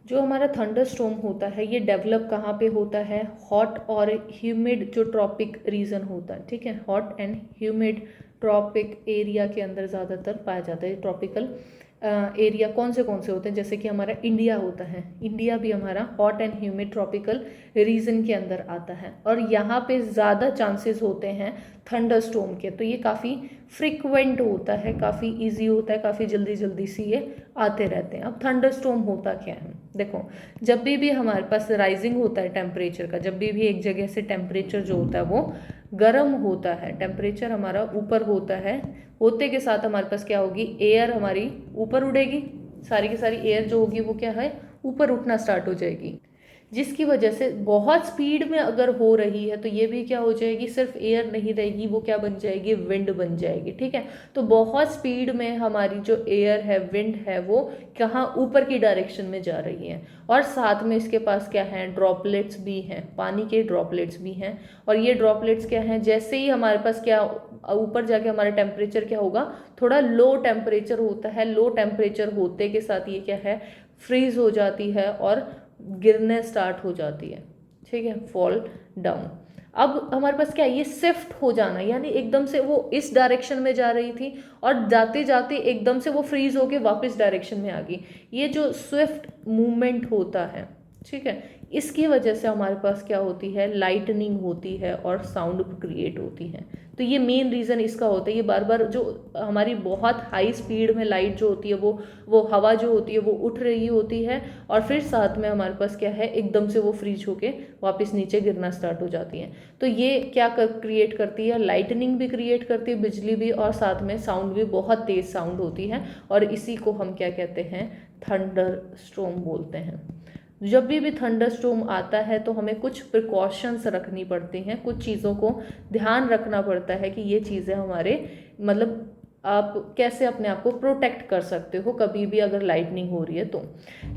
जो हमारा थंडर स्टॉर्म होता है ये डेवलप कहाँ पे होता है, हॉट और ह्यूमिड जो ट्रॉपिक रीजन होता है, ठीक है। Hot and humid tropic area के अंदर ज़्यादातर पाया जाता है। ट्रॉपिकल एरिया कौन से होते हैं, जैसे कि हमारा इंडिया होता है, इंडिया भी हमारा hot and humid tropical region के अंदर आता है और यहाँ पे ज़्यादा चांसेस होते हैं थंडर स्टॉर्म के। तो ये काफ़ी फ्रिक्वेंट होता है, काफ़ी इजी होता है, काफ़ी जल्दी जल्दी से ये आते रहते हैं। अब थंडर स्टॉर्म होता क्या है, देखो, जब भी हमारे पास राइजिंग होता है टेम्परेचर का, जब भी एक जगह से टेम्परेचर जो होता है वो गर्म होता है, टेम्परेचर हमारा ऊपर होता है, होते के साथ हमारे पास क्या होगी, एयर हमारी ऊपर उड़ेगी, सारी की सारी एयर जो होगी वो क्या है, ऊपर उठना स्टार्ट हो जाएगी, जिसकी वजह से बहुत स्पीड में अगर हो रही है तो ये भी क्या हो जाएगी, सिर्फ एयर नहीं रहेगी, वो क्या बन जाएगी, विंड बन जाएगी, ठीक है। तो बहुत स्पीड में हमारी जो एयर है, विंड है, वो कहाँ, ऊपर की डायरेक्शन में जा रही है और साथ में इसके पास क्या है, ड्रॉपलेट्स भी हैं, पानी के ड्रॉपलेट्स भी हैं। और ये ड्रॉपलेट्स क्या हैं, जैसे ही हमारे पास क्या ऊपर जाके हमारा टेम्परेचर क्या होगा, थोड़ा लो टेम्परेचर होता है, लो टेम्परेचर होते के साथ ये क्या है, फ्रीज हो जाती है और गिरने स्टार्ट हो जाती है, ठीक है, फॉल डाउन। अब हमारे पास क्या है, ये शिफ्ट हो जाना, यानी एकदम से वो इस डायरेक्शन में जा रही थी और जाते जाते एकदम से वो फ्रीज होके वापस डायरेक्शन में आ गई। ये जो स्विफ्ट मूवमेंट होता है, ठीक है, इसकी वजह से हमारे पास क्या होती है, लाइटनिंग होती है और साउंड क्रिएट होती है। तो ये मेन रीज़न इसका होता है, ये बार बार जो हमारी बहुत हाई स्पीड में लाइट जो होती है वो हवा जो होती है वो उठ रही होती है और फिर साथ में हमारे पास क्या है, एकदम से वो फ्रीज होके वापस नीचे गिरना स्टार्ट हो जाती है। तो ये क्या क्रिएट करती है, लाइटनिंग भी क्रिएट करती है, बिजली भी, और साथ में साउंड भी, बहुत तेज साउंड होती है और इसी को हम क्या कहते हैं, थंडर स्टॉर्म बोलते हैं। जब भी थंडर स्टॉर्म आता है तो हमें कुछ प्रिकॉशंस रखनी पड़ती हैं, कुछ चीज़ों को ध्यान रखना पड़ता है कि ये चीज़ें हमारे मतलब आप कैसे अपने आप को प्रोटेक्ट कर सकते हो कभी भी अगर लाइटनिंग हो रही है तो।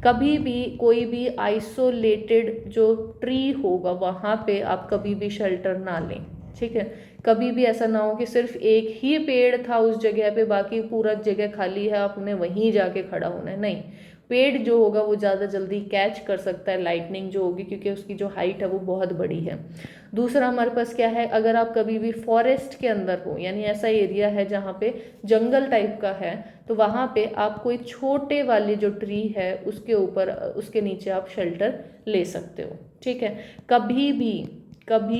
कभी भी कोई भी आइसोलेटेड जो ट्री होगा वहाँ पे आप कभी भी शेल्टर ना लें, ठीक है। कभी भी ऐसा ना हो कि सिर्फ एक ही पेड़ था उस जगह पे, बाकी पूरा जगह खाली है, आपने वहीं जाके खड़ा होना है, नहीं। पेड़ जो होगा वो ज़्यादा जल्दी कैच कर सकता है लाइटनिंग जो होगी, क्योंकि उसकी जो हाइट है वो बहुत बड़ी है। दूसरा हमारे पास क्या है, अगर आप कभी भी फॉरेस्ट के अंदर हो, यानी ऐसा एरिया है जहाँ पे जंगल टाइप का है, तो वहाँ पे आप कोई छोटे वाले जो ट्री है उसके ऊपर, उसके नीचे आप शेल्टर ले सकते हो, ठीक है। कभी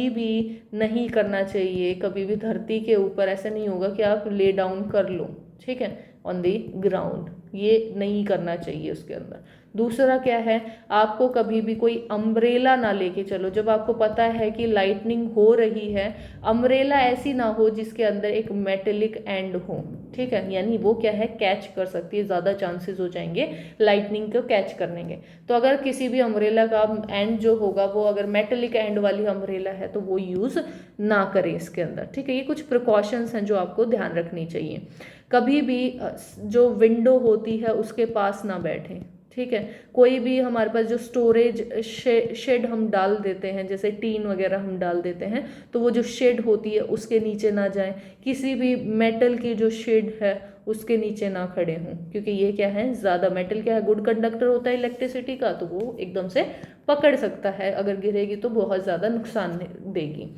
भी नहीं करना चाहिए, कभी भी धरती के ऊपर ऐसा नहीं होगा कि आप ले डाउन कर लो, ठीक है, ऑन दी ग्राउंड, ये नहीं करना चाहिए उसके अंदर। दूसरा क्या है, आपको कभी भी कोई अम्ब्रेला ना लेके चलो, जब आपको पता है कि लाइटनिंग हो रही है। अम्ब्रेला ऐसी ना हो जिसके अंदर एक मेटेलिक एंड हो, ठीक है, यानी वो क्या है, कैच कर सकती है, ज़्यादा चांसेस हो जाएंगे लाइटनिंग को कैच करने के। तो अगर किसी भी अम्ब्रेला का एंड जो होगा वो अगर मेटेलिक एंड वाली अम्ब्रेला है तो वो यूज़ ना करें इसके अंदर, ठीक है। ये कुछ प्रिकॉशंस हैं जो आपको ध्यान रखनी चाहिए। कभी भी जो विंडो होती है उसके पास ना बैठें, ठीक है। कोई भी हमारे पास जो स्टोरेज शेड हम डाल देते हैं, जैसे टीन वगैरह हम डाल देते हैं, तो वो जो शेड होती है उसके नीचे ना जाएं। किसी भी मेटल की जो शेड है उसके नीचे ना खड़े हों, क्योंकि ये क्या है, ज़्यादा मेटल क्या है, गुड कंडक्टर होता है इलेक्ट्रिसिटी का, तो वो एकदम से पकड़ सकता है, अगर गिरेगी तो बहुत ज़्यादा नुकसान देगी।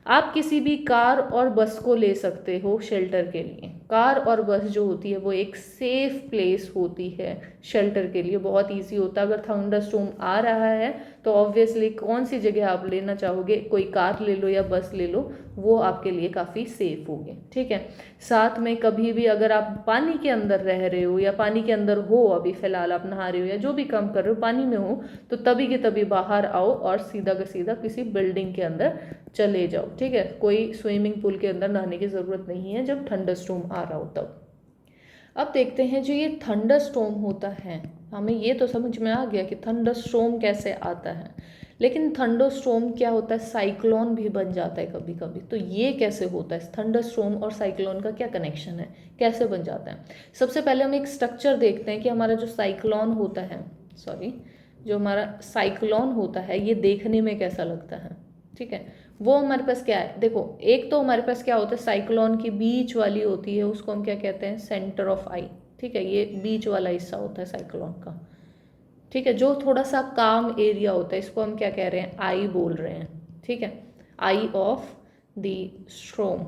आप किसी भी कार और बस को ले सकते हो शेल्टर के लिए, कार और बस जो होती है वो एक सेफ प्लेस होती है शेल्टर के लिए, बहुत इजी होता है। अगर थंडरस्टॉर्म आ रहा है तो ऑब्वियसली कौन सी जगह आप लेना चाहोगे, कोई कार ले लो या बस ले लो, वो आपके लिए काफ़ी सेफ होगी, ठीक है। साथ में कभी भी अगर आप पानी के अंदर रह रहे हो या पानी के अंदर हो, अभी फिलहाल आप नहा रहे हो या जो भी काम कर रहे हो पानी में हो, तो तभी के तभी बाहर आओ और सीधा का सीधा किसी बिल्डिंग के अंदर चले जाओ, ठीक है। कोई स्विमिंग पूल के अंदर नहाने की ज़रूरत नहीं है जब थंडरस्टॉर्म आ रहा हो तब। अब देखते हैं जो ये थंडरस्टॉर्म होता है, हमें ये तो समझ में आ गया कि थंडरस्टॉर्म कैसे आता है, लेकिन थंडरस्टॉर्म क्या होता है, साइक्लोन भी बन जाता है कभी कभी। तो ये कैसे होता है, थंडरस्टॉर्म और साइक्लोन का क्या कनेक्शन है, कैसे बन जाता है। सबसे पहले हम एक स्ट्रक्चर देखते हैं कि हमारा जो साइक्लोन होता है, जो हमारा साइक्लोन होता है ये देखने में कैसा लगता है, ठीक है। वो हमारे पास क्या है, देखो एक तो हमारे पास क्या होता है, साइक्लोन की बीच वाली होती है, उसको हम क्या कहते हैं, सेंटर ऑफ आई, ठीक है। ये बीच वाला हिस्सा होता है साइक्लोन का, ठीक है। जो थोड़ा सा काम एरिया होता है इसको हम क्या कह रहे हैं, आई बोल रहे हैं, ठीक है। आई ऑफ द स्ट्रोम,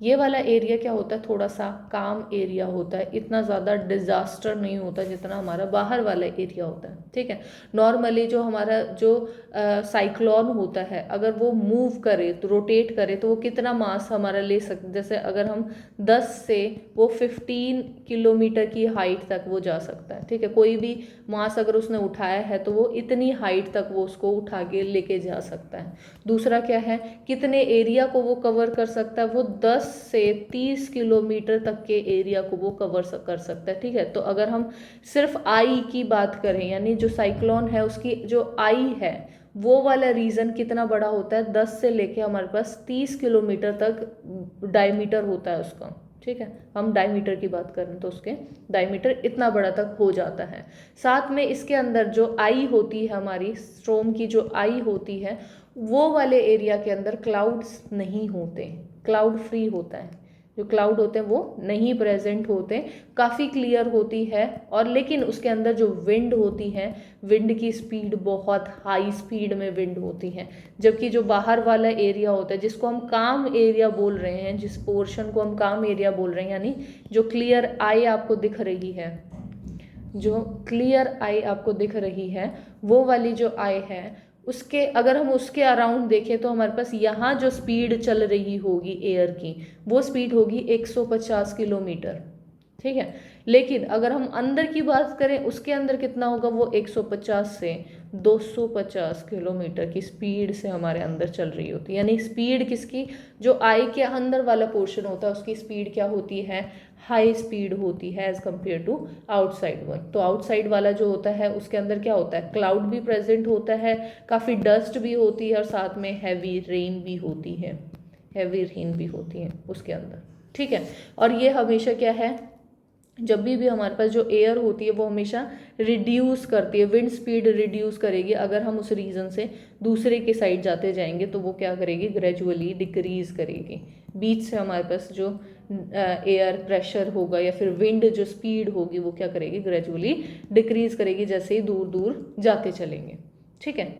ये वाला एरिया क्या होता है, थोड़ा सा काम एरिया होता है, इतना ज़्यादा डिजास्टर नहीं होता जितना हमारा बाहर वाला एरिया होता है, ठीक है। नॉर्मली जो हमारा जो साइक्लोन होता है अगर वो मूव करे तो रोटेट करे तो वो कितना मास हमारा ले सकते, जैसे अगर हम 10 से वो 15 किलोमीटर की हाइट तक वो जा सकता है, ठीक है। कोई भी मास अगर उसने उठाया है तो वो इतनी हाइट तक वो उसको उठा के लेके जा सकता है। दूसरा क्या है, कितने एरिया को वो कवर कर सकता है, वो 10 से 30 किलोमीटर तक के एरिया को वो कवर कर सकता है, ठीक है। तो अगर हम सिर्फ आई की बात करें, यानी जो साइक्लोन है उसकी जो आई है वो वाला रीजन कितना बड़ा होता है, 10 से लेके हमारे पास 30 किलोमीटर तक डायमीटर होता है उसका, ठीक है। हम डायमीटर की बात करें तो उसके डायमीटर इतना बड़ा तक हो जाता है। साथ में इसके अंदर जो आई होती है, हमारी स्ट्रोम की जो आई होती है, वो वाले एरिया के अंदर क्लाउड्स नहीं होते, क्लाउड फ्री होता है। जो क्लाउड होते हैं वो नहीं प्रेजेंट होते, काफ़ी क्लियर होती है। और लेकिन उसके अंदर जो विंड होती है, विंड की स्पीड बहुत हाई स्पीड में विंड होती है। जबकि जो बाहर वाला एरिया होता है जिसको हम काम एरिया बोल रहे हैं, जिस पोर्शन को हम काम एरिया बोल रहे हैं, यानी जो क्लियर आई आपको दिख रही है, जो क्लियर आई आपको दिख रही है, वो वाली जो आई है उसके अगर हम उसके अराउंड देखें तो हमारे पास यहाँ जो स्पीड चल रही होगी एयर की, वो स्पीड होगी 150 किलोमीटर, ठीक है। लेकिन अगर हम अंदर की बात करें उसके अंदर कितना होगा, वो 150 से 250 किलोमीटर की स्पीड से हमारे अंदर चल रही होती है। यानी स्पीड किसकी, जो आई के अंदर वाला पोर्शन होता है उसकी स्पीड क्या होती है, हाई स्पीड होती है as compare to outside one. तो आउटसाइड वाला जो होता है उसके अंदर क्या होता है, क्लाउड भी प्रेजेंट होता है, काफ़ी डस्ट भी होती है और साथ में हैवी रेन भी होती है, हैवी रेन भी होती है उसके अंदर, ठीक है। और ये हमेशा क्या है, जब भी हमारे पास जो एयर होती है वो हमेशा रिड्यूस करती है, विंड स्पीड रिड्यूस करेगी। अगर हम उस रीजन से दूसरे के साइड जाते जाएंगे तो वो क्या करेगी, ग्रेजुअली डिक्रीज करेगी। बीच से हमारे पास जो एयर प्रेशर होगा या फिर विंड जो स्पीड होगी वो क्या करेगी, ग्रेजुअली डिक्रीज करेगी जैसे ही दूर दूर जाते चलेंगे, ठीक है।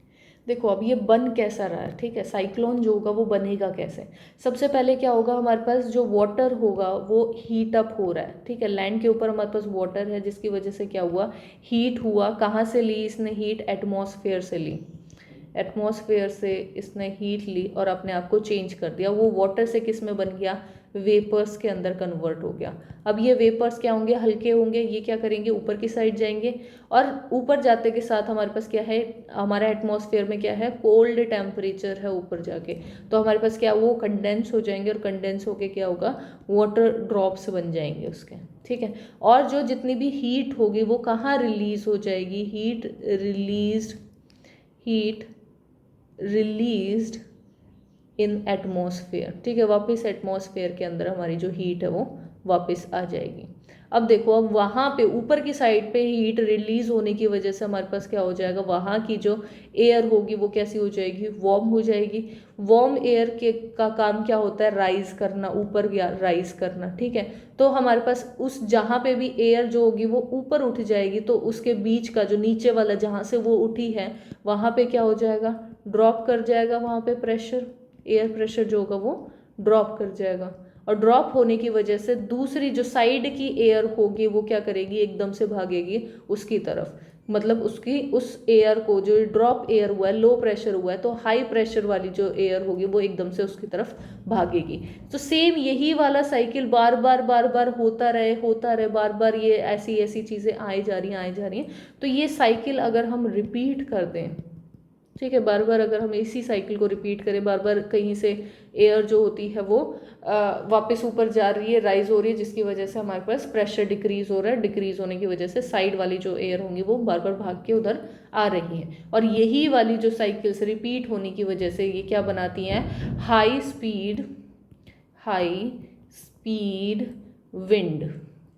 देखो अब ये बन कैसा रहा है, ठीक है। साइक्लोन जो होगा वो बनेगा कैसे, सबसे पहले क्या होगा, हमारे पास जो वाटर होगा वो हीट अप हो रहा है, ठीक है। लैंड के ऊपर हमारे पास वाटर है जिसकी वजह से क्या हुआ, हीट हुआ। कहाँ से ली इसने हीट, एटमॉस्फेयर से ली, एटमॉस्फेयर से इसने हीट ली और अपने आप को चेंज कर दिया। वो वाटर से किस में बन गया, वेपर्स के अंदर कन्वर्ट हो गया। अब ये वेपर्स क्या होंगे, हल्के होंगे, ये क्या करेंगे, ऊपर की साइड जाएंगे और ऊपर जाते के साथ हमारे पास क्या है, हमारा एटमॉस्फेयर में क्या है, कोल्ड टेम्परेचर है ऊपर जाके, तो हमारे पास क्या, वो कंडेंस हो जाएंगे और कंडेंस होके क्या होगा, वाटर ड्रॉप्स बन जाएंगे उसके, ठीक है। और जो जितनी भी हीट होगी वो कहाँ रिलीज हो जाएगी, हीट रिलीज्ड इन एटमॉस्फेयर, ठीक है। वापस एटमॉस्फेयर के अंदर हमारी जो हीट है वो वापस आ जाएगी। अब देखो, अब वहाँ पे ऊपर की साइड पे हीट रिलीज होने की वजह से हमारे पास क्या हो जाएगा, वहाँ की जो एयर होगी वो कैसी हो जाएगी, वार्म हो जाएगी। वार्म एयर के का काम क्या होता है, राइज करना, ऊपर राइज करना, ठीक है। तो हमारे पास उस जहाँ पे भी एयर जो होगी वो ऊपर उठ जाएगी, तो उसके बीच का जो नीचे वाला जहाँ से वो उठी है वहाँ पे क्या हो जाएगा, ड्रॉप कर जाएगा, वहाँ पे प्रेशर, एयर प्रेशर जो होगा वो ड्रॉप कर जाएगा। और ड्रॉप होने की वजह से दूसरी जो साइड की एयर होगी वो क्या करेगी, एकदम से भागेगी उसकी तरफ, मतलब उसकी उस एयर को, जो ड्रॉप एयर हुआ है, लो प्रेशर हुआ है, तो हाई प्रेशर वाली जो एयर होगी वो एकदम से उसकी तरफ भागेगी। तो सेम यही वाला साइकिल बार बार होता रहे, बार बार ये ऐसी ऐसी चीज़ें आई जा रही हैं। तो ये साइकिल अगर हम रिपीट कर दें, ठीक है, बार बार अगर हम इसी साइकिल को रिपीट करें, बार बार कहीं से एयर जो होती है वो वापस ऊपर जा रही है, राइज हो रही है, जिसकी वजह से हमारे पास प्रेशर डिक्रीज हो रहा है, डिक्रीज होने की वजह से साइड वाली जो एयर होंगी वो बार बार भाग के उधर आ रही हैं। और यही वाली जो साइकिल्स रिपीट होने की वजह से ये क्या बनाती हैं, हाई स्पीड विंड।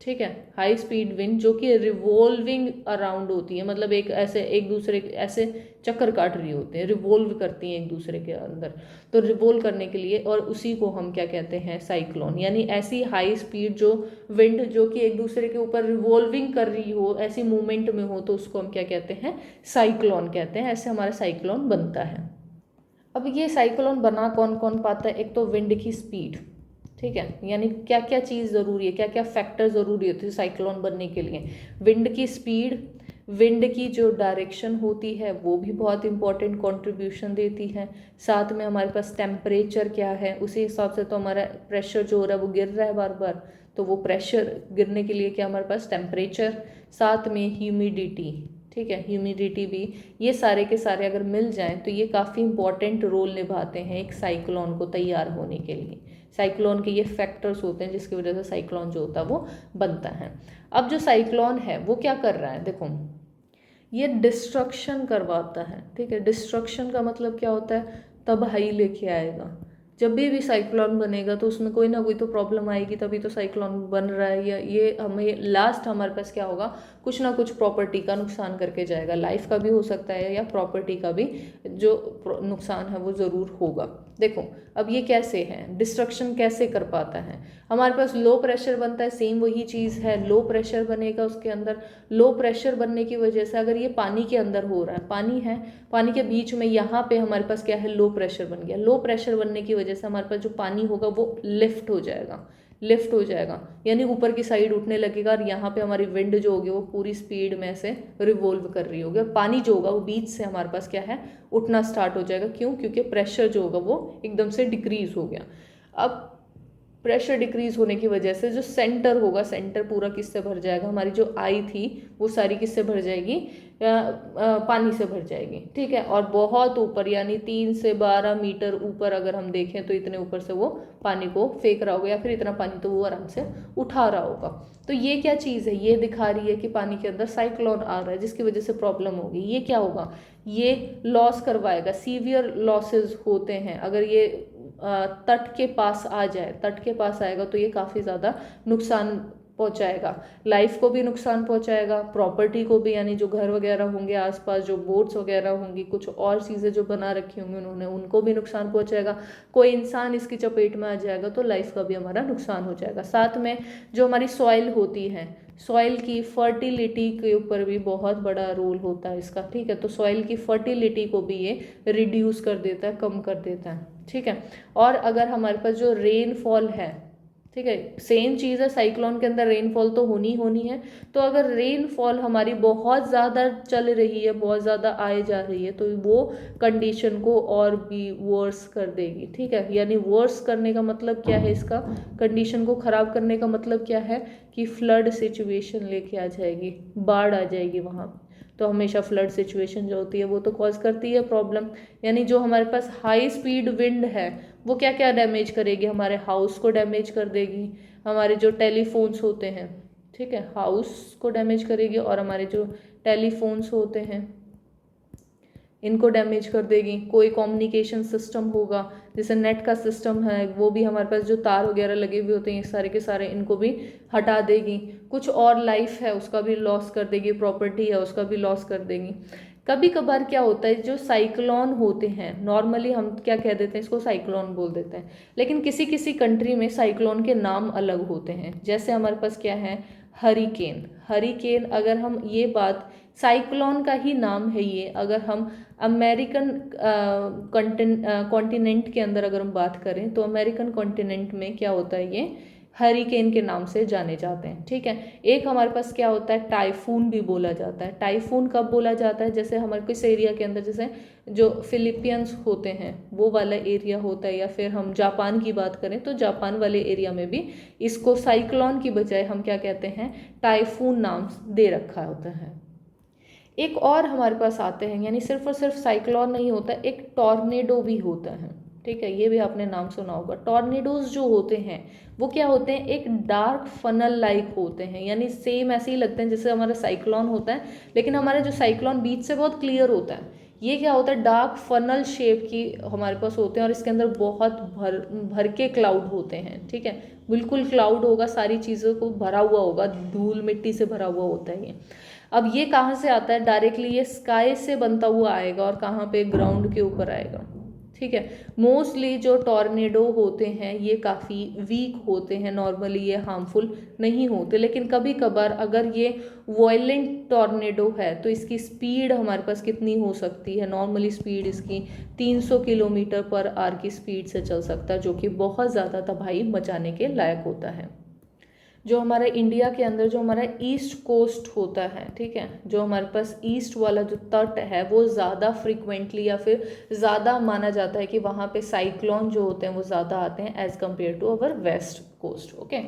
ठीक है, हाई स्पीड विंड जो कि रिवॉल्विंग अराउंड होती है, मतलब एक ऐसे एक दूसरे ऐसे चक्कर काट रही होते हैं, रिवॉल्व करती हैं एक दूसरे के अंदर। तो रिवॉल्व करने के लिए, और उसी को हम क्या कहते हैं, साइक्लोन। यानी ऐसी हाई स्पीड जो विंड जो कि एक दूसरे के ऊपर रिवॉल्विंग कर रही हो, ऐसी मूवमेंट में हो, तो उसको हम क्या कहते हैं, साइक्लोन कहते हैं। ऐसे हमारा साइक्लोन बनता है। अब ये साइक्लोन बना कौन कौन पाता है, एक तो विंड की स्पीड, ठीक है, यानी क्या क्या चीज़ ज़रूरी है, क्या क्या फैक्टर ज़रूरी होते हैं साइक्लोन बनने के लिए। विंड की स्पीड, विंड की जो डायरेक्शन होती है वो भी बहुत इंपॉर्टेंट कंट्रीब्यूशन देती है। साथ में हमारे पास टेम्परेचर क्या है, उसी हिसाब से तो हमारा प्रेशर जो हो रहा है वो गिर रहा है बार बार, तो वो प्रेशर गिरने के लिए क्या हमारे पास टेम्परेचर, साथ में ह्यूमिडिटी, ठीक है, ह्यूमिडिटी भी, ये सारे के सारे अगर मिल जाएं तो ये काफ़ी इंपॉर्टेंट रोल निभाते हैं एक साइक्लोन को तैयार होने के लिए। साइक्लोन के ये फैक्टर्स होते हैं जिसकी वजह से साइक्लोन जो होता है वो बनता है। अब जो साइक्लोन है वो क्या कर रहा है, देखो ये डिस्ट्रक्शन करवाता है। ठीक है, डिस्ट्रक्शन का मतलब क्या होता है, तबाही लेके आएगा। जब भी साइक्लोन बनेगा तो उसमें कोई ना कोई तो प्रॉब्लम आएगी, तभी तो साइक्लोन बन रहा है। या ये हमें लास्ट हमारे पास क्या होगा, कुछ ना कुछ प्रॉपर्टी का नुकसान करके जाएगा। लाइफ का भी हो सकता है या प्रॉपर्टी का भी जो नुकसान है वो ज़रूर होगा। देखो अब ये कैसे है, डिस्ट्रक्शन कैसे कर पाता है, हमारे पास लो प्रेशर बनता है, सेम वही चीज़ है, लो प्रेशर बनेगा उसके अंदर। लो प्रेशर बनने की वजह से, अगर ये पानी के अंदर हो रहा है, पानी है, पानी के बीच में यहाँ पे हमारे पास क्या है, लो प्रेशर बन गया। लो प्रेशर बनने की वजह से हमारे पास जो पानी होगा वो लिफ्ट हो जाएगा, यानी ऊपर की साइड उठने लगेगा, और यहाँ पे हमारी विंड जो होगी वो पूरी स्पीड में से रिवॉल्व कर रही होगी, और पानी जो होगा वो बीच से हमारे पास क्या है, उठना स्टार्ट हो जाएगा। क्यों, क्योंकि प्रेशर जो होगा वो एकदम से डिक्रीज हो गया। अब प्रेशर डिक्रीज होने की वजह से जो सेंटर होगा, सेंटर पूरा किससे भर जाएगा, हमारी जो आई थी वो सारी किससे भर जाएगी, पानी से भर जाएगी। ठीक है, और बहुत ऊपर यानी 3 से 12 मीटर ऊपर अगर हम देखें तो इतने ऊपर से वो पानी को फेंक रहा होगा, या फिर इतना पानी तो वो आराम से उठा रहा होगा। तो ये क्या चीज़ है, ये दिखा रही है कि पानी के अंदर साइक्लोन आ रहा है, जिसकी वजह से प्रॉब्लम होगी। ये क्या होगा, ये लॉस करवाएगा, सीवियर लॉसेस होते हैं। अगर ये तट के पास आ जाए, तट के पास आएगा तो ये काफ़ी ज़्यादा नुकसान पहुंचाएगा, लाइफ को भी नुकसान पहुंचाएगा, प्रॉपर्टी को भी, यानी जो घर वगैरह होंगे आसपास, जो बोट्स वगैरह होंगी, कुछ और चीज़ें जो बना रखी होंगी उन्होंने, उनको भी नुकसान पहुंचाएगा। कोई इंसान इसकी चपेट में आ जाएगा तो लाइफ का भी हमारा नुकसान हो जाएगा। साथ में जो हमारी सॉइल होती है, सॉइल की फर्टिलिटी के ऊपर भी बहुत बड़ा रोल होता है इसका। ठीक है, तो सॉइल की फर्टिलिटी को भी ये रिड्यूस कर देता है, कम कर देता है। ठीक है, और अगर हमारे पास जो रेनफॉल है, ठीक है, सेम चीज़ है, साइक्लोन के अंदर रेनफॉल तो होनी है। तो अगर रेनफॉल हमारी बहुत ज़्यादा चल रही है, बहुत ज़्यादा आए जा रही है, तो वो कंडीशन को और भी वर्स कर देगी। ठीक है, यानी वर्स करने का मतलब क्या है, इसका कंडीशन को ख़राब करने का मतलब क्या है कि फ्लड सिचुएशन लेके आ जाएगी, बाढ़ आ जाएगी वहाँ। तो हमेशा फ्लड सिचुएशन जो होती है वो तो कॉज करती है प्रॉब्लम। यानी जो हमारे पास हाई स्पीड विंड है वो क्या क्या डैमेज करेगी, हमारे हाउस को डैमेज कर देगी, हमारे जो टेलीफोन्स होते हैं, ठीक है, हाउस को डैमेज करेगी, और हमारे जो टेलीफोन्स होते हैं इनको डैमेज कर देगी। कोई कम्युनिकेशन सिस्टम होगा, जैसे नेट का सिस्टम है, वो भी हमारे पास जो तार वगैरह लगे हुए होते हैं सारे के सारे, इनको भी हटा देगी। कुछ और लाइफ है उसका भी लॉस कर देगी, प्रॉपर्टी है उसका भी लॉस कर देगी। कभी कभार क्या होता है, जो साइक्लोन होते हैं, नॉर्मली हम क्या कह देते हैं, इसको साइक्लोन बोल देते हैं, लेकिन किसी किसी कंट्री में साइक्लोन के नाम अलग होते हैं। जैसे हमारे पास क्या है, हरिकेन। हरिकेन, अगर हम ये बात साइक्लोन का ही नाम है ये। अगर हम अमेरिकन कॉन्टिनेंट के अंदर अगर हम बात करें तो अमेरिकन कॉन्टिनेंट में क्या होता है, ये हरिकेन के नाम से जाने जाते हैं, ठीक है। एक हमारे पास क्या होता है, टाइफून भी बोला जाता है। टाइफून कब बोला जाता है, जैसे हमारे किस एरिया के अंदर, जैसे जो फिलीपींस होते हैं वो वाला एरिया होता है, या फिर हम जापान की बात करें तो जापान वाले एरिया में भी इसको साइक्लोन की बजाय हम क्या कहते हैं, टाइफून नाम दे रखा होता है। एक और हमारे पास आते हैं, यानी सिर्फ और सिर्फ साइक्लोन नहीं होता, एक टॉर्नेडो भी होता है, ठीक है। ये भी आपने नाम सुना होगा। टॉर्नेडोज जो होते हैं वो क्या होते हैं, एक डार्क फनल लाइक होते हैं, यानी सेम ऐसे ही लगते हैं जैसे हमारा साइक्लोन होता है, लेकिन हमारा जो साइक्लोन बीच से बहुत क्लियर होता है, ये क्या होता है, डार्क फनल शेप की हमारे पास होते हैं, और इसके अंदर बहुत भर के क्लाउड होते हैं, ठीक है। बिल्कुल क्लाउड होगा, सारी चीज़ों को भरा हुआ होगा, धूल मिट्टी से भरा हुआ होता है ये। अब ये कहाँ से आता है, डायरेक्टली ये स्काई से बनता हुआ आएगा और कहाँ पे, ग्राउंड के ऊपर आएगा, ठीक है। मोस्टली जो टॉर्नेडो होते हैं ये काफ़ी वीक होते हैं, नॉर्मली ये हार्मफुल नहीं होते, लेकिन कभी कभार अगर ये वॉयलेंट टॉर्नेडो है तो इसकी स्पीड हमारे पास कितनी हो सकती है, नॉर्मली स्पीड इसकी 300 किलोमीटर पर आवर की स्पीड से चल सकता है, जो कि बहुत ज़्यादा तबाही मचाने के लायक होता है। जो हमारा इंडिया के अंदर जो हमारा ईस्ट कोस्ट होता है, ठीक है, जो हमारे पास ईस्ट वाला जो तट है वो ज़्यादा फ्रिक्वेंटली या फिर ज़्यादा माना जाता है कि वहाँ पे साइक्लोन जो होते हैं वो ज़्यादा आते हैं as compare to our west coast, okay.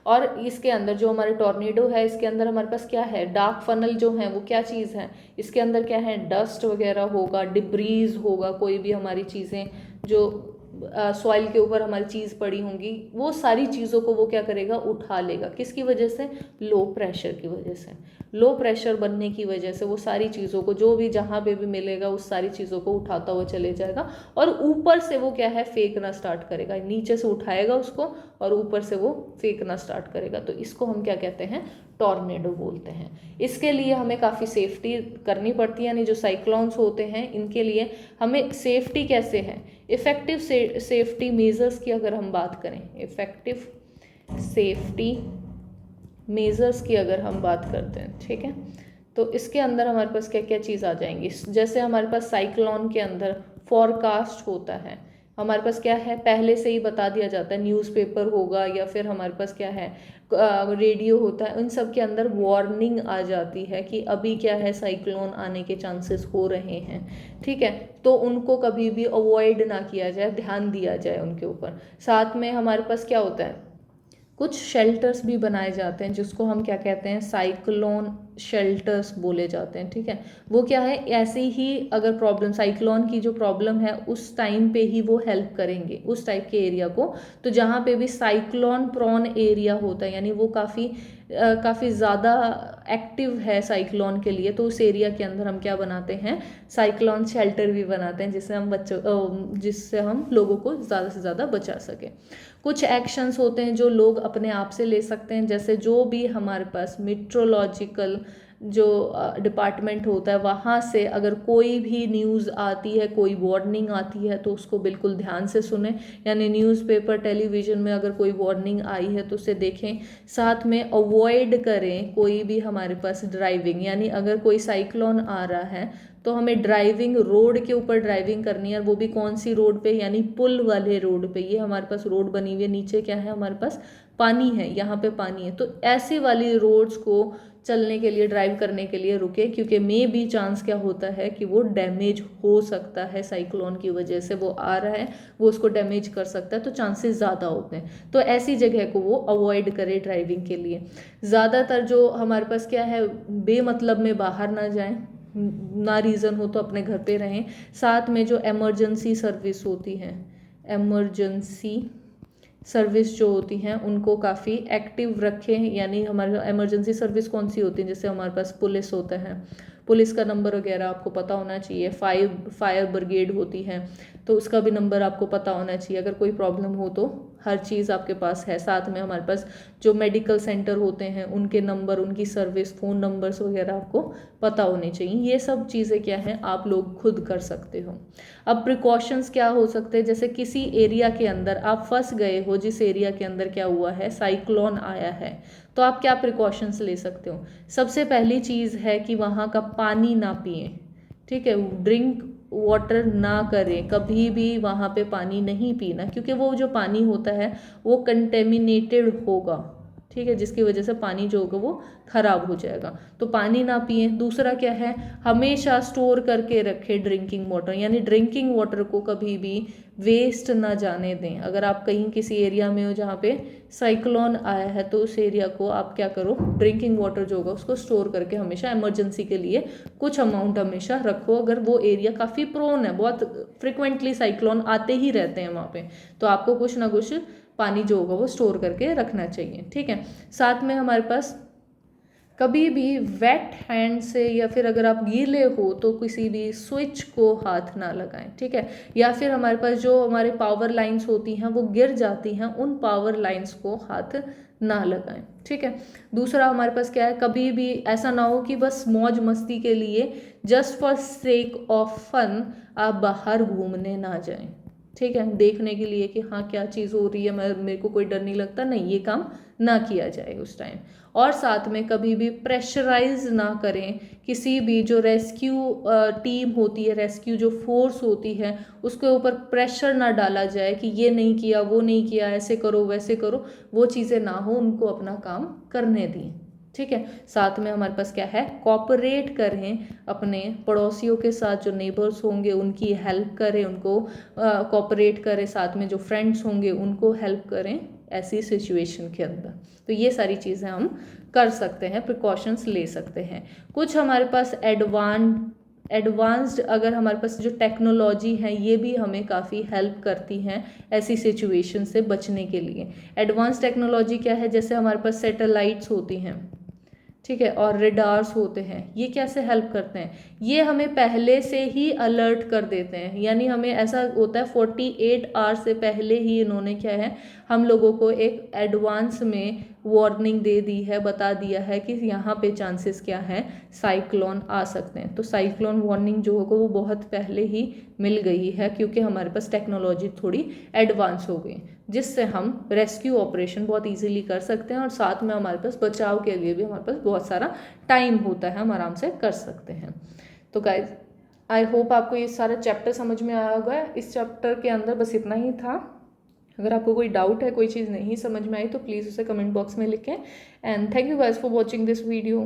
और इसके अंदर जो हमारे टॉर्नेडो है, इसके अंदर हमारे पास क्या है, डार्क फनल जो है वो क्या चीज़ है, इसके अंदर क्या है, डस्ट वगैरह होगा, डिब्रीज होगा, कोई भी हमारी चीज़ें जो सॉइल के ऊपर हमारी चीज़ पड़ी होंगी, वो सारी चीज़ों को वो क्या करेगा, उठा लेगा। किसकी वजह से, लो प्रेशर की वजह से। लो प्रेशर बनने की वजह से वो सारी चीज़ों को, जो भी जहाँ पे भी मिलेगा उस सारी चीज़ों को उठाता हुआ चले जाएगा, और ऊपर से वो क्या है, फेंकना स्टार्ट करेगा। नीचे से उठाएगा उसको और ऊपर से वो फेंकना स्टार्ट करेगा, तो इसको हम क्या कहते हैं, टॉर्नेडो बोलते हैं। इसके लिए हमें काफ़ी सेफ्टी करनी पड़ती है, यानी जो साइक्लोन्स होते हैं इनके लिए हमें सेफ्टी कैसे है, इफ़ेक्टिव सेफ्टी मेजर्स की अगर हम बात करें, इफ़ेक्टिव सेफ्टी मेजर्स की अगर हम बात करते हैं, ठीक है, तो इसके अंदर हमारे पास क्या क्या चीज़ आ जाएंगी। जैसे हमारे पास साइक्लोन के अंदर फॉरकास्ट होता है, हमारे पास क्या है, पहले से ही बता दिया जाता है, न्यूज़पेपर होगा या फिर हमारे पास क्या है, रेडियो होता है, उन सब के अंदर वार्निंग आ जाती है कि अभी क्या है, साइक्लोन आने के चांसेस हो रहे हैं, ठीक है। तो उनको कभी भी अवॉइड ना किया जाए, ध्यान दिया जाए उनके ऊपर। साथ में हमारे पास क्या होता है, कुछ शेल्टर्स भी बनाए जाते हैं जिसको हम क्या कहते हैं, साइक्लोन शेल्टर्स बोले जाते हैं, ठीक है। वो क्या है, ऐसे ही अगर प्रॉब्लम, साइक्लोन की जो प्रॉब्लम है उस टाइम पे ही वो हेल्प करेंगे उस टाइप के एरिया को। तो जहाँ पे भी साइक्लोन प्रोन एरिया होता है, यानी वो काफ़ी ज़्यादा एक्टिव है साइक्लोन के लिए, तो उस एरिया के अंदर हम क्या बनाते हैं, साइक्लोन शेल्टर भी बनाते हैं, जिससे हम लोगों को ज़्यादा से ज़्यादा बचा सकें। कुछ एक्शंस होते हैं जो लोग अपने आप से ले सकते हैं, जैसे जो भी हमारे पास मेट्रोलॉजिकल जो डिपार्टमेंट होता है वहाँ से अगर कोई भी न्यूज़ आती है, कोई वार्निंग आती है तो उसको बिल्कुल ध्यान से सुने, यानी न्यूज़पेपर टेलीविज़न में अगर कोई वार्निंग आई है तो उसे देखें। साथ में अवॉइड करें कोई भी हमारे पास ड्राइविंग, यानी अगर कोई साइक्लोन आ रहा है तो हमें ड्राइविंग रोड के ऊपर ड्राइविंग करनी है, वो भी कौन सी रोड पे, यानी पुल वाले रोड पे। ये हमारे पास रोड बनी हुई है, नीचे क्या है हमारे पास, पानी है, यहाँ पे पानी है, तो ऐसी वाली रोड्स को चलने के लिए, ड्राइव करने के लिए रुके, क्योंकि मे भी चांस क्या होता है कि वो डैमेज हो सकता है, साइक्लोन की वजह से वो आ रहा है, वो उसको डैमेज कर सकता है, तो चांसेस ज़्यादा होते हैं। तो ऐसी जगह को वो अवॉइड करे ड्राइविंग के लिए। ज़्यादातर जो हमारे पास क्या है, बेमतलब में बाहर ना जाएं, ना रीज़न हो तो अपने घर पे रहें। साथ में जो इमरजेंसी सर्विस होती हैं, इमरजेंसी सर्विस जो होती हैं उनको काफ़ी एक्टिव रखें, यानी हमारे इमरजेंसी सर्विस कौन सी होती है, जैसे हमारे पास पुलिस होता है, पुलिस का नंबर वगैरह आपको पता होना चाहिए। फायर ब्रिगेड होती है तो उसका भी नंबर आपको पता होना चाहिए, अगर कोई प्रॉब्लम हो तो हर चीज़ आपके पास है। साथ में हमारे पास जो मेडिकल सेंटर होते हैं उनके नंबर, उनकी सर्विस, फ़ोन नंबर्स वगैरह आपको पता होने चाहिए। ये सब चीज़ें क्या हैं, आप लोग खुद कर सकते हो। अब प्रिकॉशंस क्या हो सकते हैं, जैसे किसी एरिया के अंदर आप फंस गए हो, जिस एरिया के अंदर क्या हुआ है, साइक्लोन आया है, तो आप क्या प्रिकॉशंस ले सकते हो। सबसे पहली चीज़ है कि वहाँ का पानी ना पिए, ठीक है, ड्रिंक वाटर ना करें, कभी भी वहाँ पे पानी नहीं पीना, क्योंकि वो जो पानी होता है वो कंटेमिनेटेड होगा, ठीक है, जिसकी वजह से पानी जो होगा वो खराब हो जाएगा। तो पानी ना पिए। दूसरा क्या है, हमेशा स्टोर करके रखें ड्रिंकिंग वाटर, यानी ड्रिंकिंग वाटर को कभी भी वेस्ट ना जाने दें। अगर आप कहीं किसी एरिया में हो जहाँ पे साइक्लोन आया है, तो उस एरिया को आप क्या करो, ड्रिंकिंग वाटर जो होगा उसको स्टोर करके हमेशा इमरजेंसी के लिए कुछ अमाउंट हमेशा रखो। अगर वो एरिया काफ़ी प्रोन है, बहुत फ्रिक्वेंटली साइक्लोन आते ही रहते हैं वहाँ पे, तो आपको कुछ ना कुछ पानी जो होगा वो स्टोर करके रखना चाहिए, ठीक है। साथ में हमारे पास कभी भी वेट हैंड से, या फिर अगर आप गीले हो तो किसी भी स्विच को हाथ ना लगाएं, ठीक है। या फिर हमारे पास जो हमारे पावर लाइंस होती हैं वो गिर जाती हैं, उन पावर लाइंस को हाथ ना लगाएं, ठीक है। दूसरा हमारे पास क्या है, कभी भी ऐसा ना हो कि बस मौज मस्ती के लिए, just for sake of fun, आप बाहर घूमने ना जाएं, ठीक है, देखने के लिए कि हाँ क्या चीज़ हो रही है, मेरे को कोई डर नहीं लगता, नहीं, ये काम ना किया जाए उस टाइम। और साथ में कभी भी प्रेशराइज ना करें किसी भी जो रेस्क्यू टीम होती है, रेस्क्यू जो फोर्स होती है, उसके ऊपर प्रेशर ना डाला जाए कि ये नहीं किया, वो नहीं किया, ऐसे करो वैसे करो, वो चीज़ें ना हो, उनको अपना काम करने दें, ठीक है। साथ में हमारे पास क्या है, कॉपरेट करें अपने पड़ोसियों के साथ, जो नेबर्स होंगे उनकी हेल्प करें, उनको कॉपरेट करें, साथ में जो फ्रेंड्स होंगे उनको हेल्प करें ऐसी सिचुएशन के अंदर। तो ये सारी चीज़ें हम कर सकते हैं, प्रिकॉशंस ले सकते हैं। कुछ हमारे पास एडवांस्ड अगर हमारे पास जो टेक्नोलॉजी है, ये भी हमें काफ़ी हेल्प करती हैं ऐसी सिचुएशन से बचने के लिए। एडवांस टेक्नोलॉजी क्या है, जैसे हमारे पास सैटेलाइट्स होती हैं, ठीक है, और रेडार्स होते हैं। ये कैसे हेल्प करते हैं, ये हमें पहले से ही अलर्ट कर देते हैं, यानी हमें ऐसा होता है 48 आवर्स से पहले ही इन्होंने क्या है, हम लोगों को एक एडवांस में वार्निंग दे दी है, बता दिया है कि यहाँ पे चांसेस क्या है, साइक्लोन आ सकते हैं। तो साइक्लोन वार्निंग जो होगा वो बहुत पहले ही मिल गई है, क्योंकि हमारे पास टेक्नोलॉजी थोड़ी एडवांस हो गई, जिससे हम रेस्क्यू ऑपरेशन बहुत इजीली कर सकते हैं, और साथ में हमारे पास बचाव के लिए भी हमारे पास बहुत सारा टाइम होता है, हम आराम से कर सकते हैं। तो गाइज, आई होप आपको ये सारा चैप्टर समझ में आया होगा। इस चैप्टर के अंदर बस इतना ही था। अगर आपको कोई डाउट है, कोई चीज़ नहीं समझ में आई, तो प्लीज़ उसे कमेंट बॉक्स में लिखें। And thank you guys for watching this video.